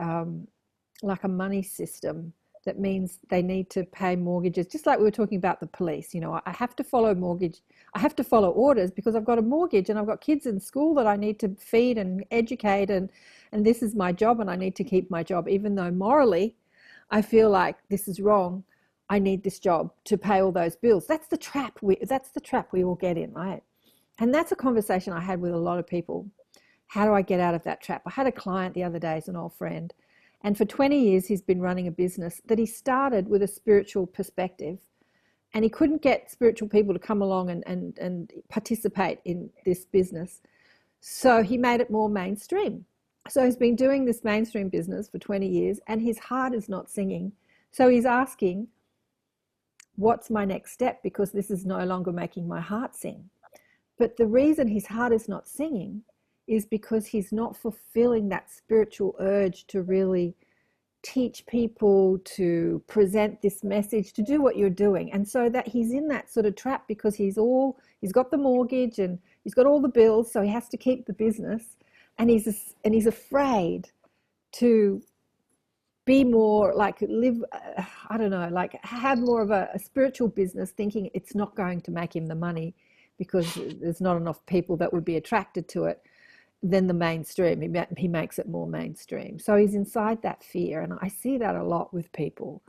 money system. That means they need to pay mortgages, just like we were talking about the police. I have to follow mortgage. I have to follow orders because I've got a mortgage and I've got kids in school that I need to feed and educate, and this is my job and I need to keep my job, even though morally I feel like this is wrong. I need this job to pay all those bills. That's the trap we all get in, right? And that's a conversation I had with a lot of people. How do I get out of that trap? I had a client the other day, as an old friend, and for 20 years he's been running a business that he started with a spiritual perspective, and he couldn't get spiritual people to come along and participate in this business. So he made it more mainstream. So he's been doing this mainstream business for 20 years and his heart is not singing. So he's asking, what's my next step? Because this is no longer making my heart sing. But the reason his heart is not singing is because he's not fulfilling that spiritual urge to really teach people, to present this message, to do what you're doing. And so that he's in that sort of trap because he's got the mortgage and he's got all the bills, so he has to keep the business, and he's afraid to be more like have more of a spiritual business, thinking it's not going to make him the money because there's not enough people that would be attracted to it. Than the mainstream. He makes it more mainstream. So he's inside that fear, and I see that a lot with people.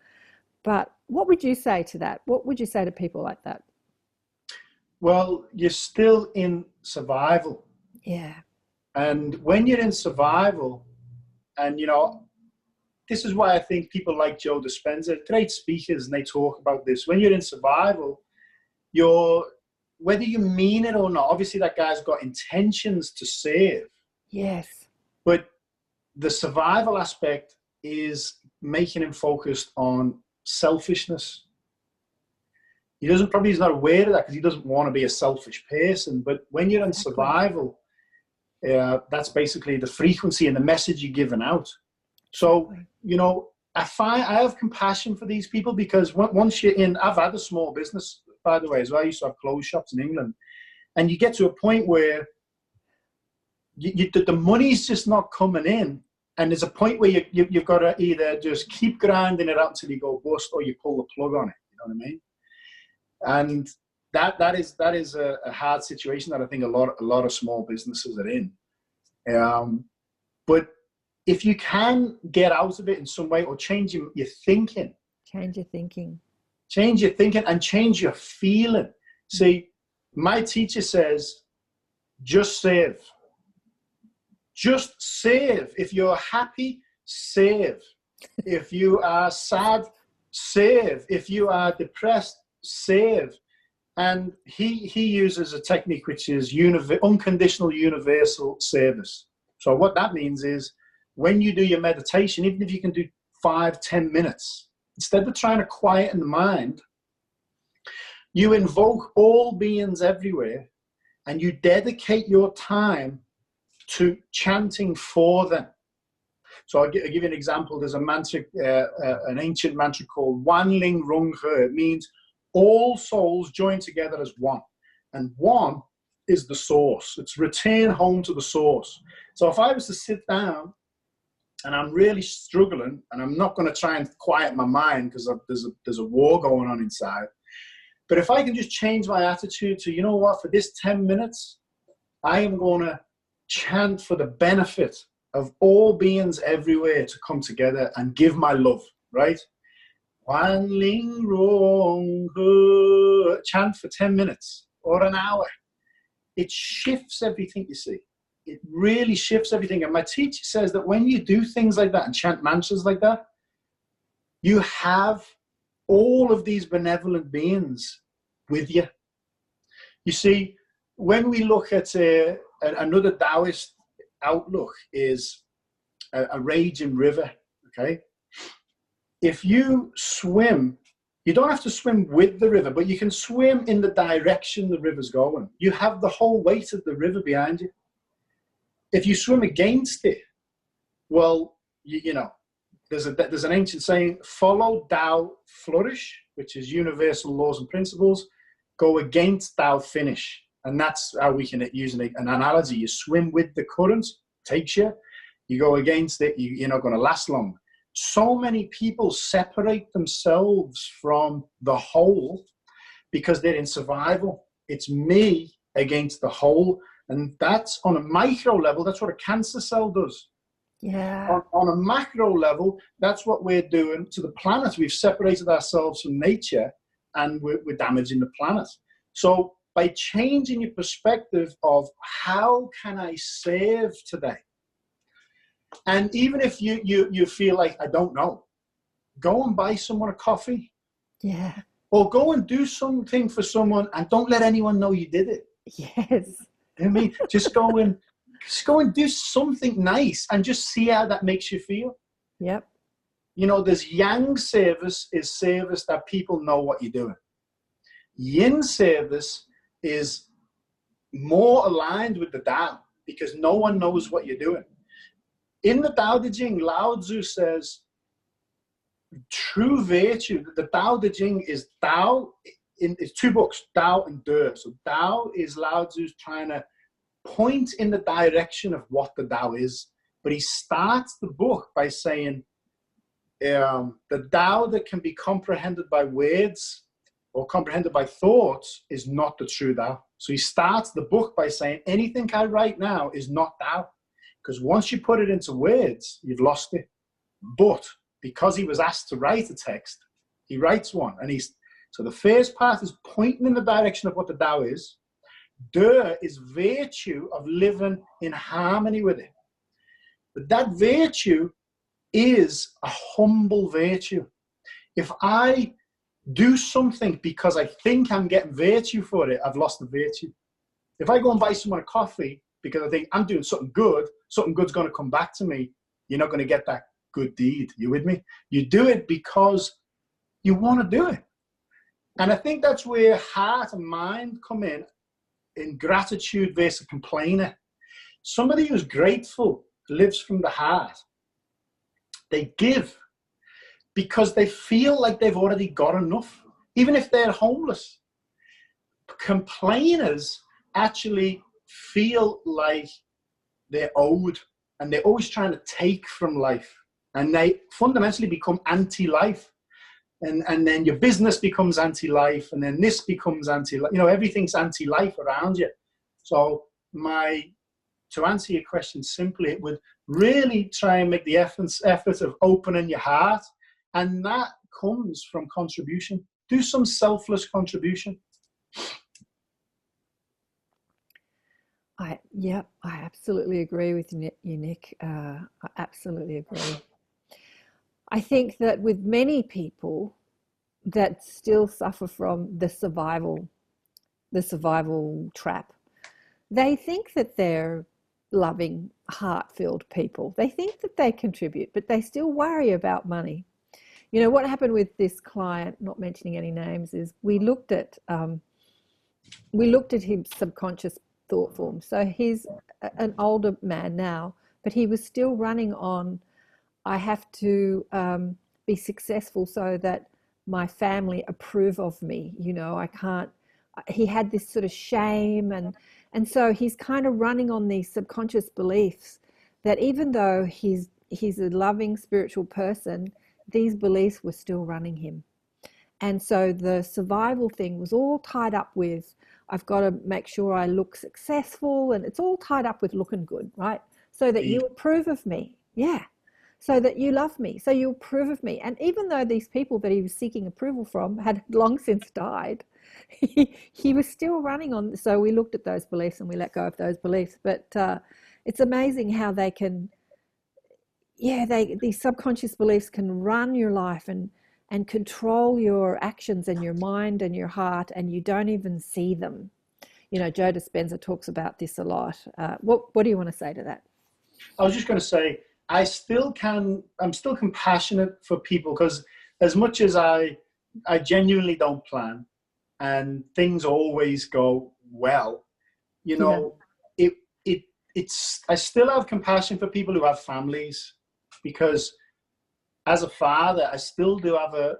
But what would you say to that? What would you say to people like that? Well, you're still in survival. Yeah. And when you're in survival, and this is why I think people like Joe Dispenza, great speakers, and they talk about this. When you're in survival, whether you mean it or not, obviously that guy's got intentions to save. Yes. But the survival aspect is making him focused on selfishness. He's not aware of that because he doesn't want to be a selfish person. But when you're in survival, that's basically the frequency and the message you're giving out. So, I have compassion for these people because once you're in, I've had a small business, by the way, as well. I used to have clothes shops in England. And you get to a point where the money's just not coming in. And there's a point where you've got to either just keep grinding it out until you go bust, or you pull the plug on it. You know what I mean? And that is a hard situation that I think a lot of small businesses are in. But if you can get out of it in some way or change your thinking. Change your thinking. Change your thinking and change your feeling. See, my teacher says, just save. Just save. If you're happy, save. If you are sad, save. If you are depressed, save. And he uses a technique which is unconditional universal service. So what that means is when you do your meditation, even if you can do 5-10 minutes, instead of trying to quieten the mind, you invoke all beings everywhere and you dedicate your time to chanting for them. So I'll give you an example. There's a mantra, an ancient mantra called Wan Ling Rung He. It means all souls join together as one. And one is the source. It's return home to the source. So if I was to sit down and I'm really struggling, and I'm not going to try and quiet my mind because there's a war going on inside, but if I can just change my attitude to, you know what, for this 10 minutes, I am going to chant for the benefit of all beings everywhere to come together and give my love, right? Wan Ling Rong He. Chant for 10 minutes or an hour. It shifts everything, you see. It really shifts everything. And my teacher says that when you do things like that and chant mantras like that, you have all of these benevolent beings with you. You see, when we look at another Taoist outlook is a raging river, okay? If you swim, you don't have to swim with the river, but you can swim in the direction the river's going. You have the whole weight of the river behind you. If you swim against it, well, you know, there's an ancient saying, follow Tao, flourish, which is universal laws and principles, go against Tao, finish. And that's how we can use an analogy. You swim with the current, takes you. You go against it, you're not going to last long. So many people separate themselves from the whole because they're in survival. It's me against the whole. And that's on a micro level, that's what a cancer cell does. Yeah. On a macro level, that's what we're doing to the planet. We've separated ourselves from nature and we're damaging the planet. So by changing your perspective of how can I save today? And even if you feel like, I don't know, go and buy someone a coffee. Yeah. Or go and do something for someone and don't let anyone know you did it. Yes. I mean, just go and do something nice and just see how that makes you feel. Yep. You know, there's yang service is service that people know what you're doing. Yin service is more aligned with the Tao because no one knows what you're doing. In the Tao Te Ching, Lao Tzu says, true virtue, the Tao Te Ching is Tao, it's two books, Tao and De. So Tao is Lao Tzu's trying to point in the direction of what the Tao is. But he starts the book by saying, the Tao that can be comprehended by words or comprehended by thoughts is not the true Tao. So he starts the book by saying, anything I write now is not Tao. Because once you put it into words, you've lost it. But because he was asked to write a text, he writes one. And so the first part is pointing in the direction of what the Tao is. De is virtue of living in harmony with it. But that virtue is a humble virtue. If I do something because I think I'm getting virtue for it, I've lost the virtue. If I go and buy someone a coffee because I think I'm doing something good's going to come back to me, you're not going to get that good deed. You with me? You do it because you want to do it. And I think that's where heart and mind come in gratitude versus complainer. Somebody who's grateful lives from the heart. They give because they feel like they've already got enough, even if they're homeless. Complainers actually feel like they're owed and they're always trying to take from life, and they fundamentally become anti-life. And then your business becomes anti-life, and then this becomes anti-life. You know, everything's anti-life around you. So my to answer your question simply, it would really try and make the effort of opening your heart. And that comes from contribution. Do some selfless contribution. I absolutely agree with you, Nick. I absolutely agree. I think that with many people that still suffer from the survival trap, they think that they're loving, heart-filled people. They think that they contribute, but they still worry about money. You know, what happened with this client, not mentioning any names, is we looked at his subconscious thought form. So he's an older man now, but he was still running on, I have to be successful so that my family approve of me. You know, I can't, he had this sort of shame, and so he's kind of running on these subconscious beliefs that even though he's a loving spiritual person, these beliefs were still running him. And so the survival thing was all tied up with, I've got to make sure I look successful, and it's all tied up with looking good, right? So that you approve of me. Yeah. So that you love me, so you approve of me. And even though these people that he was seeking approval from had long since died, he was still running on. So we looked at those beliefs and we let go of those beliefs. But it's amazing how they can, these subconscious beliefs can run your life and control your actions and your mind and your heart, and you don't even see them. You know, Joe Dispenza talks about this a lot. What do you want to say to that? I was just going to say, I'm still compassionate for people, because as much as I genuinely don't plan and things always go well, you know, I still have compassion for people who have families, because as a father, I still do have a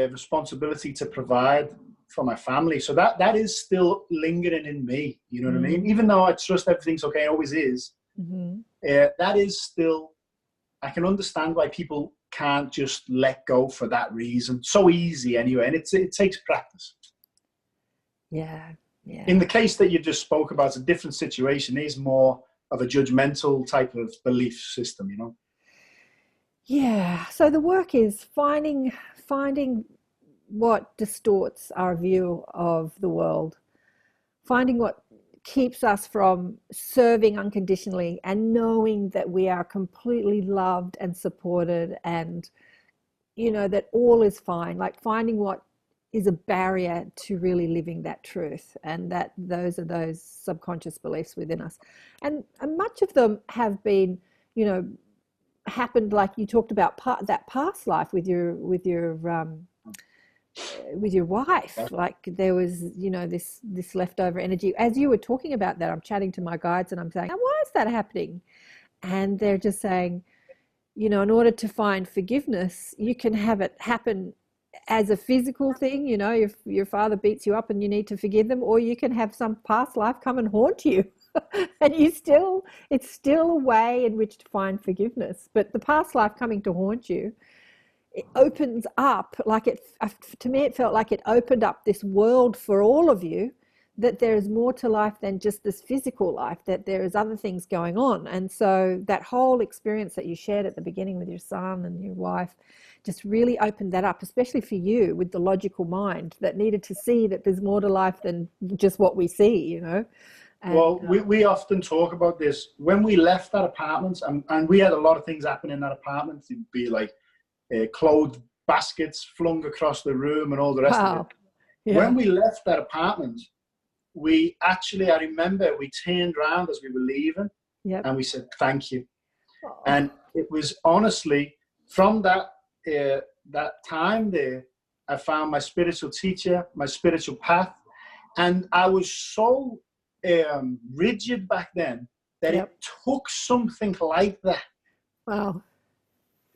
responsibility to provide for my family. So that is still lingering in me, you know what I mean? Even though I trust everything's okay, it always is. That is still, I can understand why people can't just let go for that reason. So easy anyway, and it takes practice. Yeah. In the case that you just spoke about, it's a different situation. It's more of a judgmental type of belief system, you know? Yeah. So the work is finding what distorts our view of the world, finding what keeps us from serving unconditionally and knowing that we are completely loved and supported, and, you know, that all is fine, like finding what is a barrier to really living that truth, and that those are those subconscious beliefs within us. And much of them have been, you know, happened, like you talked about that past life with your wife. Like there was, you know, this leftover energy. As you were talking about that, I'm chatting to my guides and I'm saying, oh, why is that happening? And they're just saying, you know, in order to find forgiveness, you can have it happen as a physical thing. You know, if your father beats you up and you need to forgive them, or you can have some past life come and haunt you. And it's still a way in which to find forgiveness. But the past life coming to haunt you, it opens up, like to me, it felt like it opened up this world for all of you, that there is more to life than just this physical life, that there is other things going on. And so that whole experience that you shared at the beginning with your son and your wife just really opened that up, especially for you with the logical mind that needed to see that there's more to life than just what we see, you know. And, well, we often talk about this. When we left that apartment, and we had a lot of things happen in that apartment, it'd be like clothes baskets flung across the room and all the rest of it. Yeah. When we left that apartment, I remember we turned around as we were leaving, and we said, thank you. Oh. And it was honestly, from that time there, I found my spiritual teacher, my spiritual path. And I was so rigid back then that it took something like that. Wow.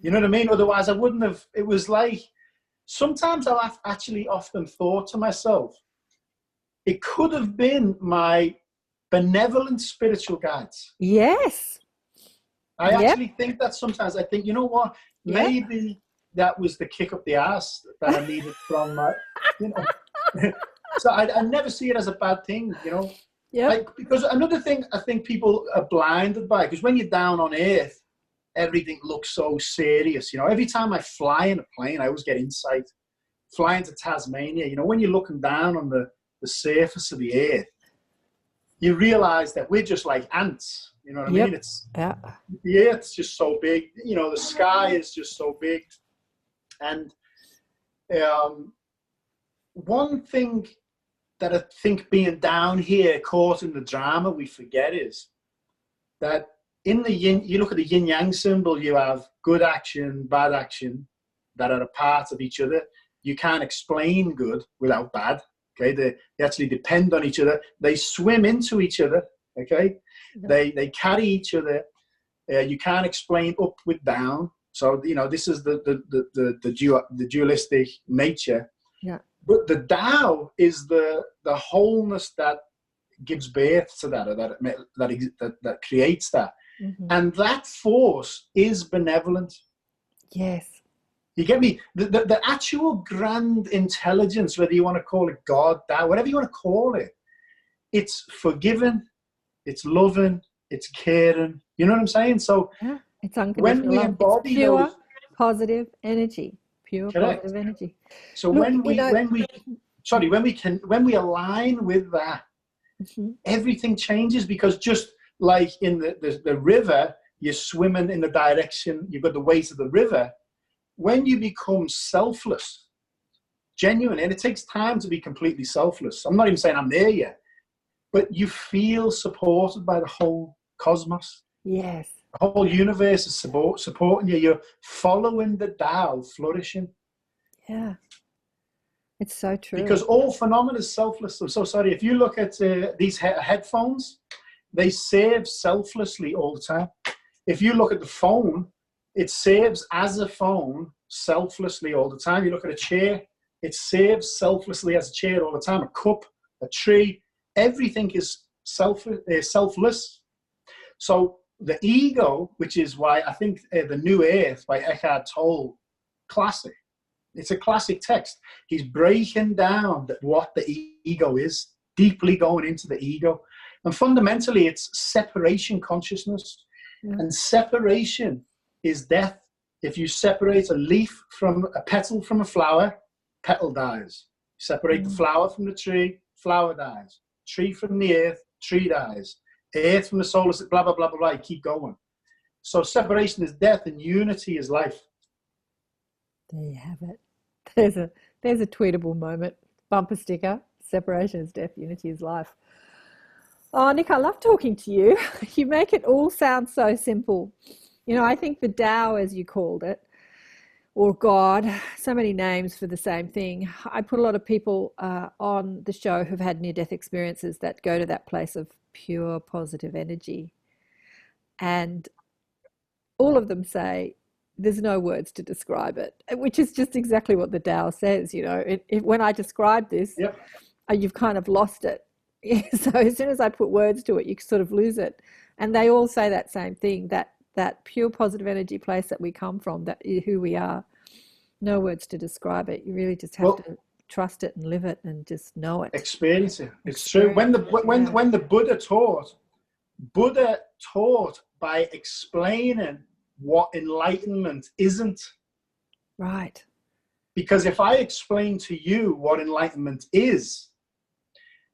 You know what I mean? Otherwise I wouldn't have. It was like, sometimes I've actually often thought to myself, it could have been my benevolent spiritual guides. Yes. I actually think that sometimes. I think, you know what? Maybe that was the kick up the ass that I needed from my, you know. So I never see it as a bad thing, you know. Yeah. Like, because another thing I think people are blinded by, because when you're down on Earth, everything looks so serious. You know, every time I fly in a plane, I always get insight. Flying to Tasmania, you know, when you're looking down on the surface of the Earth, you realize that we're just like ants. You know what I mean? It's the Earth's just so big. You know, the sky is just so big. And one thing that I think being down here, caught in the drama, we forget is that in the yin, you look at the yin yang symbol, you have good action, bad action that are a part of each other. You can't explain good without bad. Okay, they actually depend on each other. They swim into each other. Okay, they carry each other. You can't explain up with down. So you know this is the dualistic nature. Yeah. But the Tao is the wholeness that gives birth to that creates that, and that force is benevolent. Yes. You get me? The actual grand intelligence, whether you want to call it God, Tao, whatever you want to call it, it's forgiving, it's loving, it's caring. You know what I'm saying? So it's unconditional. When we embody pure those, positive energy, pure correct. Positive energy. So Look, when we align with that, everything changes, because just like in the river, you're swimming in the direction, you've got the weight of the river. When you become selfless, genuine, and it takes time to be completely selfless. I'm not even saying I'm there yet, but you feel supported by the whole cosmos. Yes. The whole universe is supporting you. You're following the Tao, flourishing. Yeah. It's so true. Because all phenomena is selfless. I'm so sorry. If you look at these headphones, they serve selflessly all the time. If you look at the phone, it serves as a phone selflessly all the time. You look at a chair, it serves selflessly as a chair all the time. A cup, a tree, everything is selfless. So the ego, which is why I think The New Earth by Eckhart Tolle, classic. It's a classic text. He's breaking down what the ego is, deeply going into the ego. And fundamentally, it's separation consciousness. And separation is death. If you separate a petal from a flower, petal dies. Separate the flower from the tree, flower dies. Tree from the earth, tree dies. Earth from the solar system, blah, blah, blah, blah, blah. You keep going. So separation is death and unity is life. There you have it. There's a tweetable moment. Bumper sticker. Separation is death, unity is life. Oh, Nick, I love talking to you. You make it all sound so simple. You know, I think the Tao, as you called it, or God, so many names for the same thing. I put a lot of people on the show who've had near-death experiences that go to that place of pure positive energy. And all of them say, there's no words to describe it, which is just exactly what the Tao says. You know, when I describe this, you've kind of lost it. So as soon as I put words to it, you sort of lose it. And they all say that same thing, that pure positive energy place that we come from, that who we are. No words to describe it. You really just have to trust it and live it and just know it. Experience it. It's true. When the Buddha taught by explaining what enlightenment isn't. Right. Because if I explain to you what enlightenment is,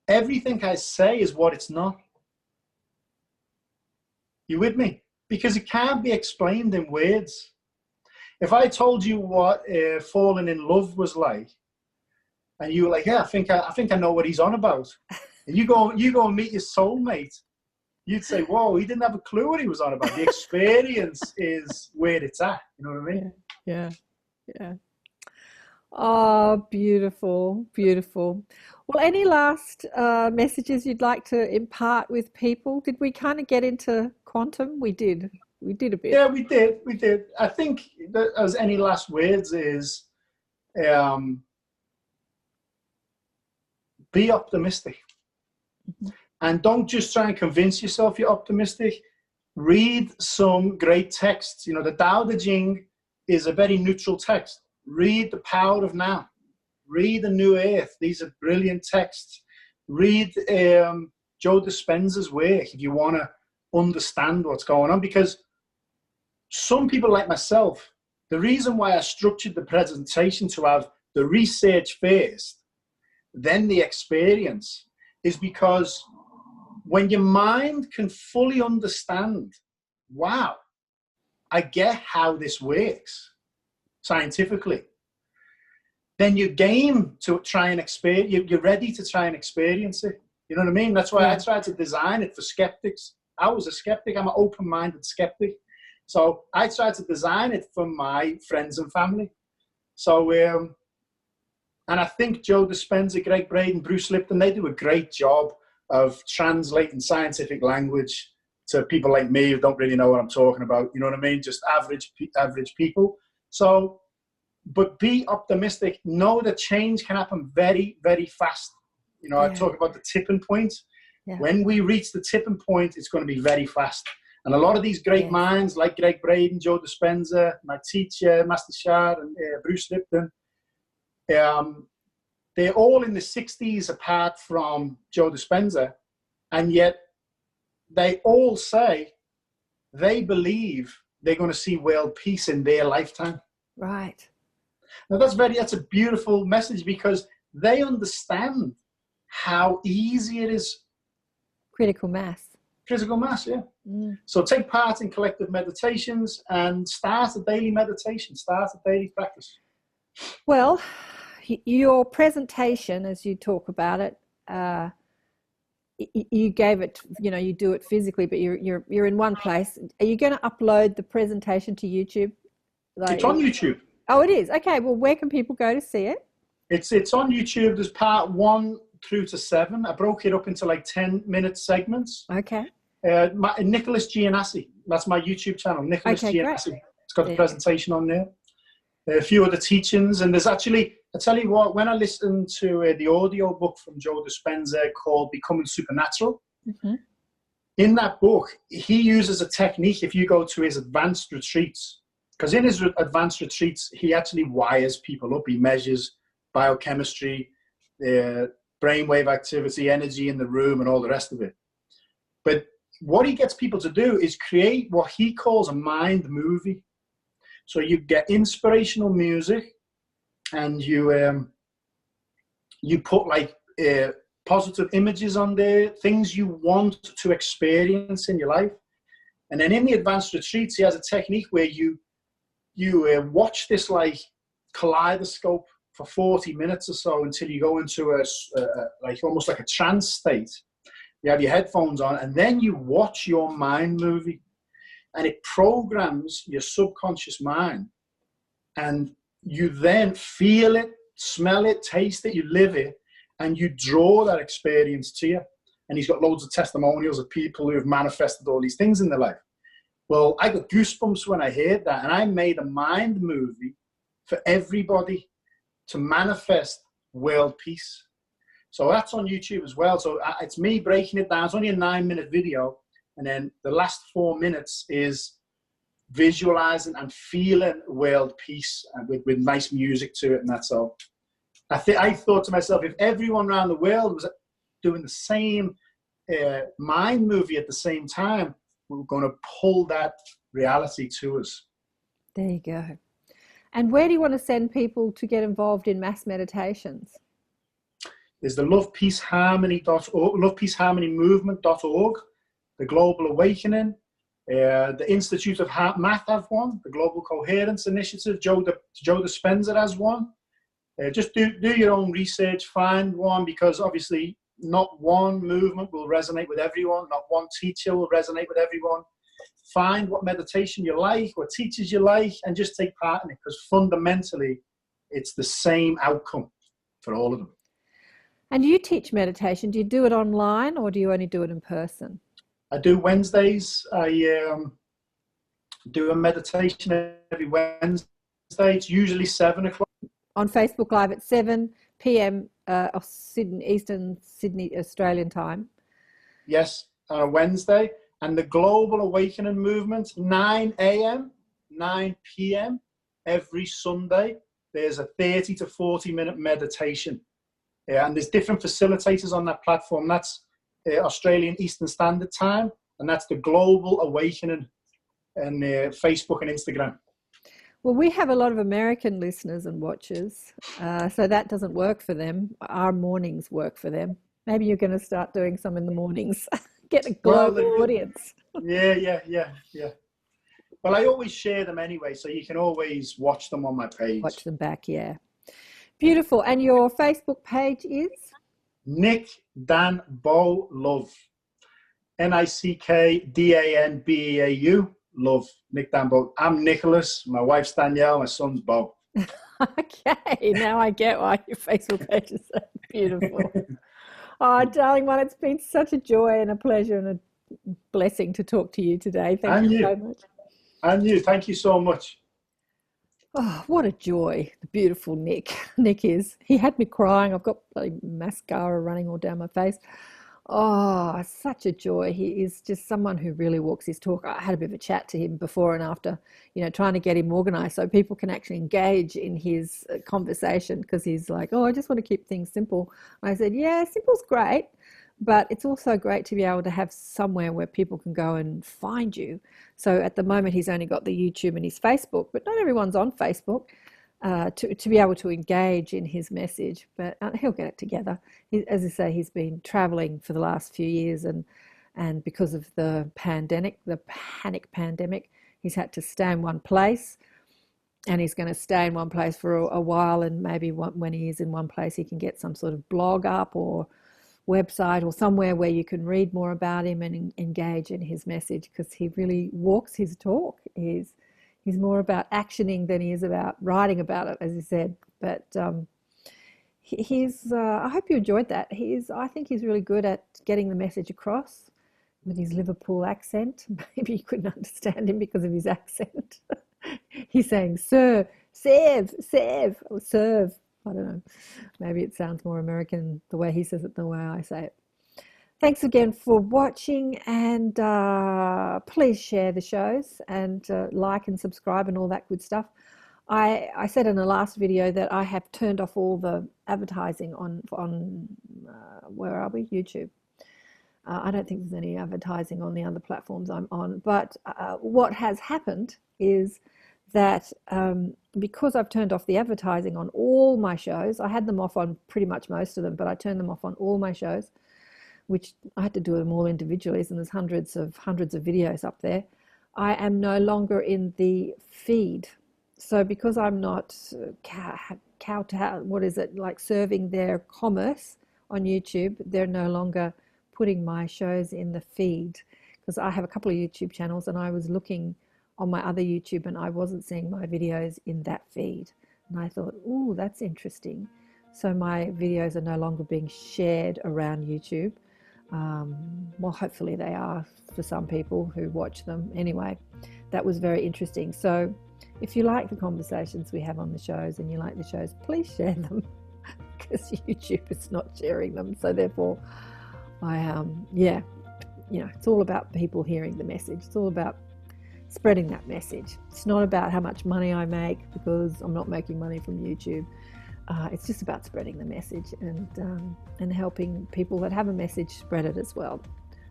everything I say is what it's not. You with me? Because it can't be explained in words. If I told you what falling in love was like, and you were like, yeah, I think I know what he's on about, and you go and meet your soulmate, you'd say, whoa, he didn't have a clue what he was on about. The experience is where it's at. You know what I mean? Yeah. Oh, beautiful, beautiful. Well, any last messages you'd like to impart with people? Did we kind of get into quantum? We did a bit. Yeah, we did. I think that as any last words is, be optimistic. And don't just try and convince yourself you're optimistic. Read some great texts. You know, the Tao Te Ching is a very neutral text. Read The Power of Now. Read The New Earth. These are brilliant texts. Read Joe Dispenza's work if you want to understand what's going on, because some people like myself, the reason why I structured the presentation to have the research first, then the experience, is because when your mind can fully understand, wow, I get how this works scientifically, then you're game to try and experience, you're ready to try and experience it. You know what I mean? That's why I tried to design it for skeptics. I was a skeptic. I'm an open-minded skeptic. So I tried to design it for my friends and family. So, and I think Joe Dispenza, Greg Braden, Bruce Lipton, they do a great job of translating scientific language to people like me who don't really know what I'm talking about. You know what I mean? Just average people. So, but be optimistic. Know that change can happen very, very fast. You know, I talk about the tipping point. Yeah. When we reach the tipping point, it's going to be very fast. And a lot of these great minds like Greg Braden, Joe Dispenza, my teacher, Master Shard, and Bruce Lipton, they're all in the 60s apart from Joe Dispenza. And yet they all say they believe they're going to see world peace in their lifetime. Right. Now that's a beautiful message, because they understand how easy it is. Critical mass. Critical mass, yeah. So take part in collective meditations and start a daily meditation, start a daily practice. Well, your presentation, as you talk about it, you gave it, you know, you do it physically, but you're in one place. Are you going to upload the presentation to YouTube? It's on YouTube. Oh, it is. Okay. Well, where can people go to see it? It's on YouTube. There's part 1 through to 7. I broke it up into like 10-minute segments. Okay. Nicholas Giannasi. That's my YouTube channel. Nicholas Giannasi. Great. It's got the presentation on there. A few other teachings, and there's actually, I tell you what, when I listened to the audio book from Joe Dispenza called Becoming Supernatural, in that book, he uses a technique if you go to his advanced retreats, because in his advanced retreats, he actually wires people up. He measures biochemistry, brainwave activity, energy in the room, and all the rest of it. But what he gets people to do is create what he calls a mind movie. So you get inspirational music, and you put like positive images on there, things you want to experience in your life. And then in the advanced retreats, he has a technique where you watch this like kaleidoscope for 40 minutes or so until you go into a like almost like a trance state. You have your headphones on, and then you watch your mind movie. And it programs your subconscious mind. And you then feel it, smell it, taste it, you live it, and you draw that experience to you. And he's got loads of testimonials of people who have manifested all these things in their life. Well, I got goosebumps when I heard that. And I made a mind movie for everybody to manifest world peace. So that's on YouTube as well. So it's me breaking it down. It's only a 9-minute video. And then the last 4 minutes is visualizing and feeling world peace, and with nice music to it, and that's all. I thought to myself, if everyone around the world was doing the same mind movie at the same time, we were going to pull that reality to us. There you go. And where do you want to send people to get involved in mass meditations? There's the lovepeaceharmony.org, the Global Awakening, the Institute of Math have one, the Global Coherence Initiative, Joe Dispenza has one. Just do your own research, find one, because obviously not one movement will resonate with everyone, not one teacher will resonate with everyone. Find what meditation you like, what teachers you like, and just take part in it, because fundamentally it's the same outcome for all of them. And you teach meditation. Do you do it online, or do you only do it in person? I do Wednesdays. I do a meditation every Wednesday. It's usually 7 o'clock. On Facebook Live at 7 p.m. Eastern Sydney Australian time. Yes, on a Wednesday. And the Global Awakening Movement, 9 a.m., 9 p.m. every Sunday. There's a 30 to 40 minute meditation. Yeah, and there's different facilitators on that platform. That's Australian Eastern Standard Time, and that's the Global Awakening on Facebook and Instagram. Well, we have a lot of American listeners and watchers, so that doesn't work for them. Our mornings work for them. Maybe you're going to start doing some in the mornings. Get a global audience. Yeah. Well, I always share them anyway, so you can always watch them on my page. Watch them back, yeah. Beautiful. And your Facebook page is? Nick Dan Bow Love. NICKDANBEAU. Love. Nick Dan Bow. I'm Nicholas. My wife's Danielle. My son's Bo. Okay, now I get why your Facebook page is so beautiful. Oh, darling one, it's been such a joy and a pleasure and a blessing to talk to you today. Thank you so much. And you. Thank you so much. Oh, what a joy. The beautiful Nick. Nick is. He had me crying. I've got mascara running all down my face. Oh, such a joy. He is just someone who really walks his talk. I had a bit of a chat to him before and after, trying to get him organized so people can actually engage in his conversation, because he's like, oh, I just want to keep things simple. And I said, yeah, simple's great, but it's also great to be able to have somewhere where people can go and find you. So at the moment, he's only got the YouTube and his Facebook, but not everyone's on Facebook. To be able to engage in his message, but he'll get it together. As I say, he's been traveling for the last few years, and because of the panic pandemic, he's had to stay in one place, and he's going to stay in one place for a while, and maybe when he is in one place, he can get some sort of blog up or website or somewhere where you can read more about him and engage in his message, because he really walks his talk. He's more about actioning than he is about writing about it, as he said. But I hope you enjoyed that. I think he's really good at getting the message across with his Liverpool accent. Maybe you couldn't understand him because of his accent. He's saying, sir, serve, or serve. I don't know. Maybe it sounds more American the way he says it than the way I say it. Thanks again for watching, and please share the shows and like and subscribe and all that good stuff. I said in the last video that I have turned off all the advertising on where are we? YouTube. I don't think there's any advertising on the other platforms I'm on, but what has happened is that because I've turned off the advertising on all my shows, I had them off on pretty much most of them, but I turned them off on all my shows, which I had to do them all individually, and there's hundreds of videos up there. I am no longer in the feed. So because I'm not serving their commerce on YouTube, they're no longer putting my shows in the feed, because I have a couple of YouTube channels, and I was looking on my other YouTube and I wasn't seeing my videos in that feed. And I thought, ooh, that's interesting. So my videos are no longer being shared around YouTube. Well, hopefully they are for some people who watch them. Anyway, that was very interesting. So if you like the conversations we have on the shows and you like the shows, please share them, because YouTube is not sharing them. So therefore, it's all about people hearing the message. It's all about spreading that message. It's not about how much money I make, because I'm not making money from YouTube. It's just about spreading the message and helping people that have a message spread it as well.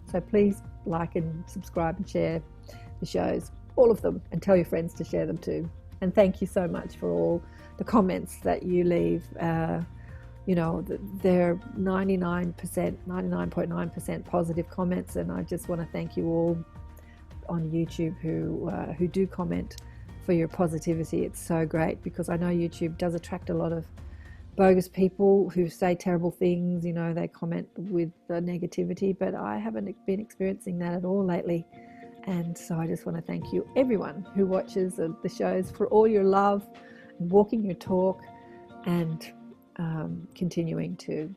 So please like and subscribe and share the shows, all of them, and tell your friends to share them too. And thank you so much for all the comments that you leave. They're 99.9% positive comments, and I just want to thank you all on YouTube who do comment for your positivity. It's so great, because I know YouTube does attract a lot of bogus people who say terrible things. They comment with the negativity, but I haven't been experiencing that at all lately. And so I just want to thank you, everyone who watches the shows, for all your love, walking your talk, and continuing to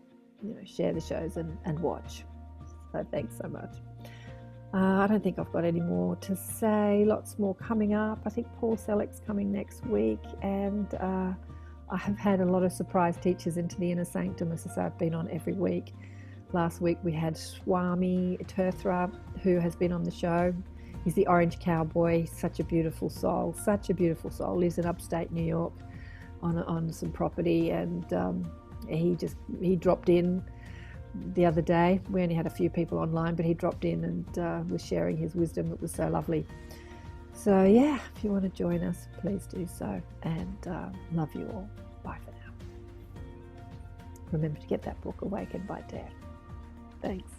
share the shows and watch. So thanks so much. I don't think I've got any more to say. Lots more coming up. I think Paul Selleck's coming next week, and I have had a lot of surprise teachers into the Inner Sanctum, as I say, I've been on every week. Last week we had Swami Tirthra, who has been on the show. He's the Orange Cowboy, such a beautiful soul, lives in upstate New York on some property, and he dropped in the other day. We only had a few people online, but he dropped in and was sharing his wisdom. It was so lovely. So yeah, if you want to join us, please do so. And love you all. Bye for now. Remember to get that book, Awakened by Death. Thanks.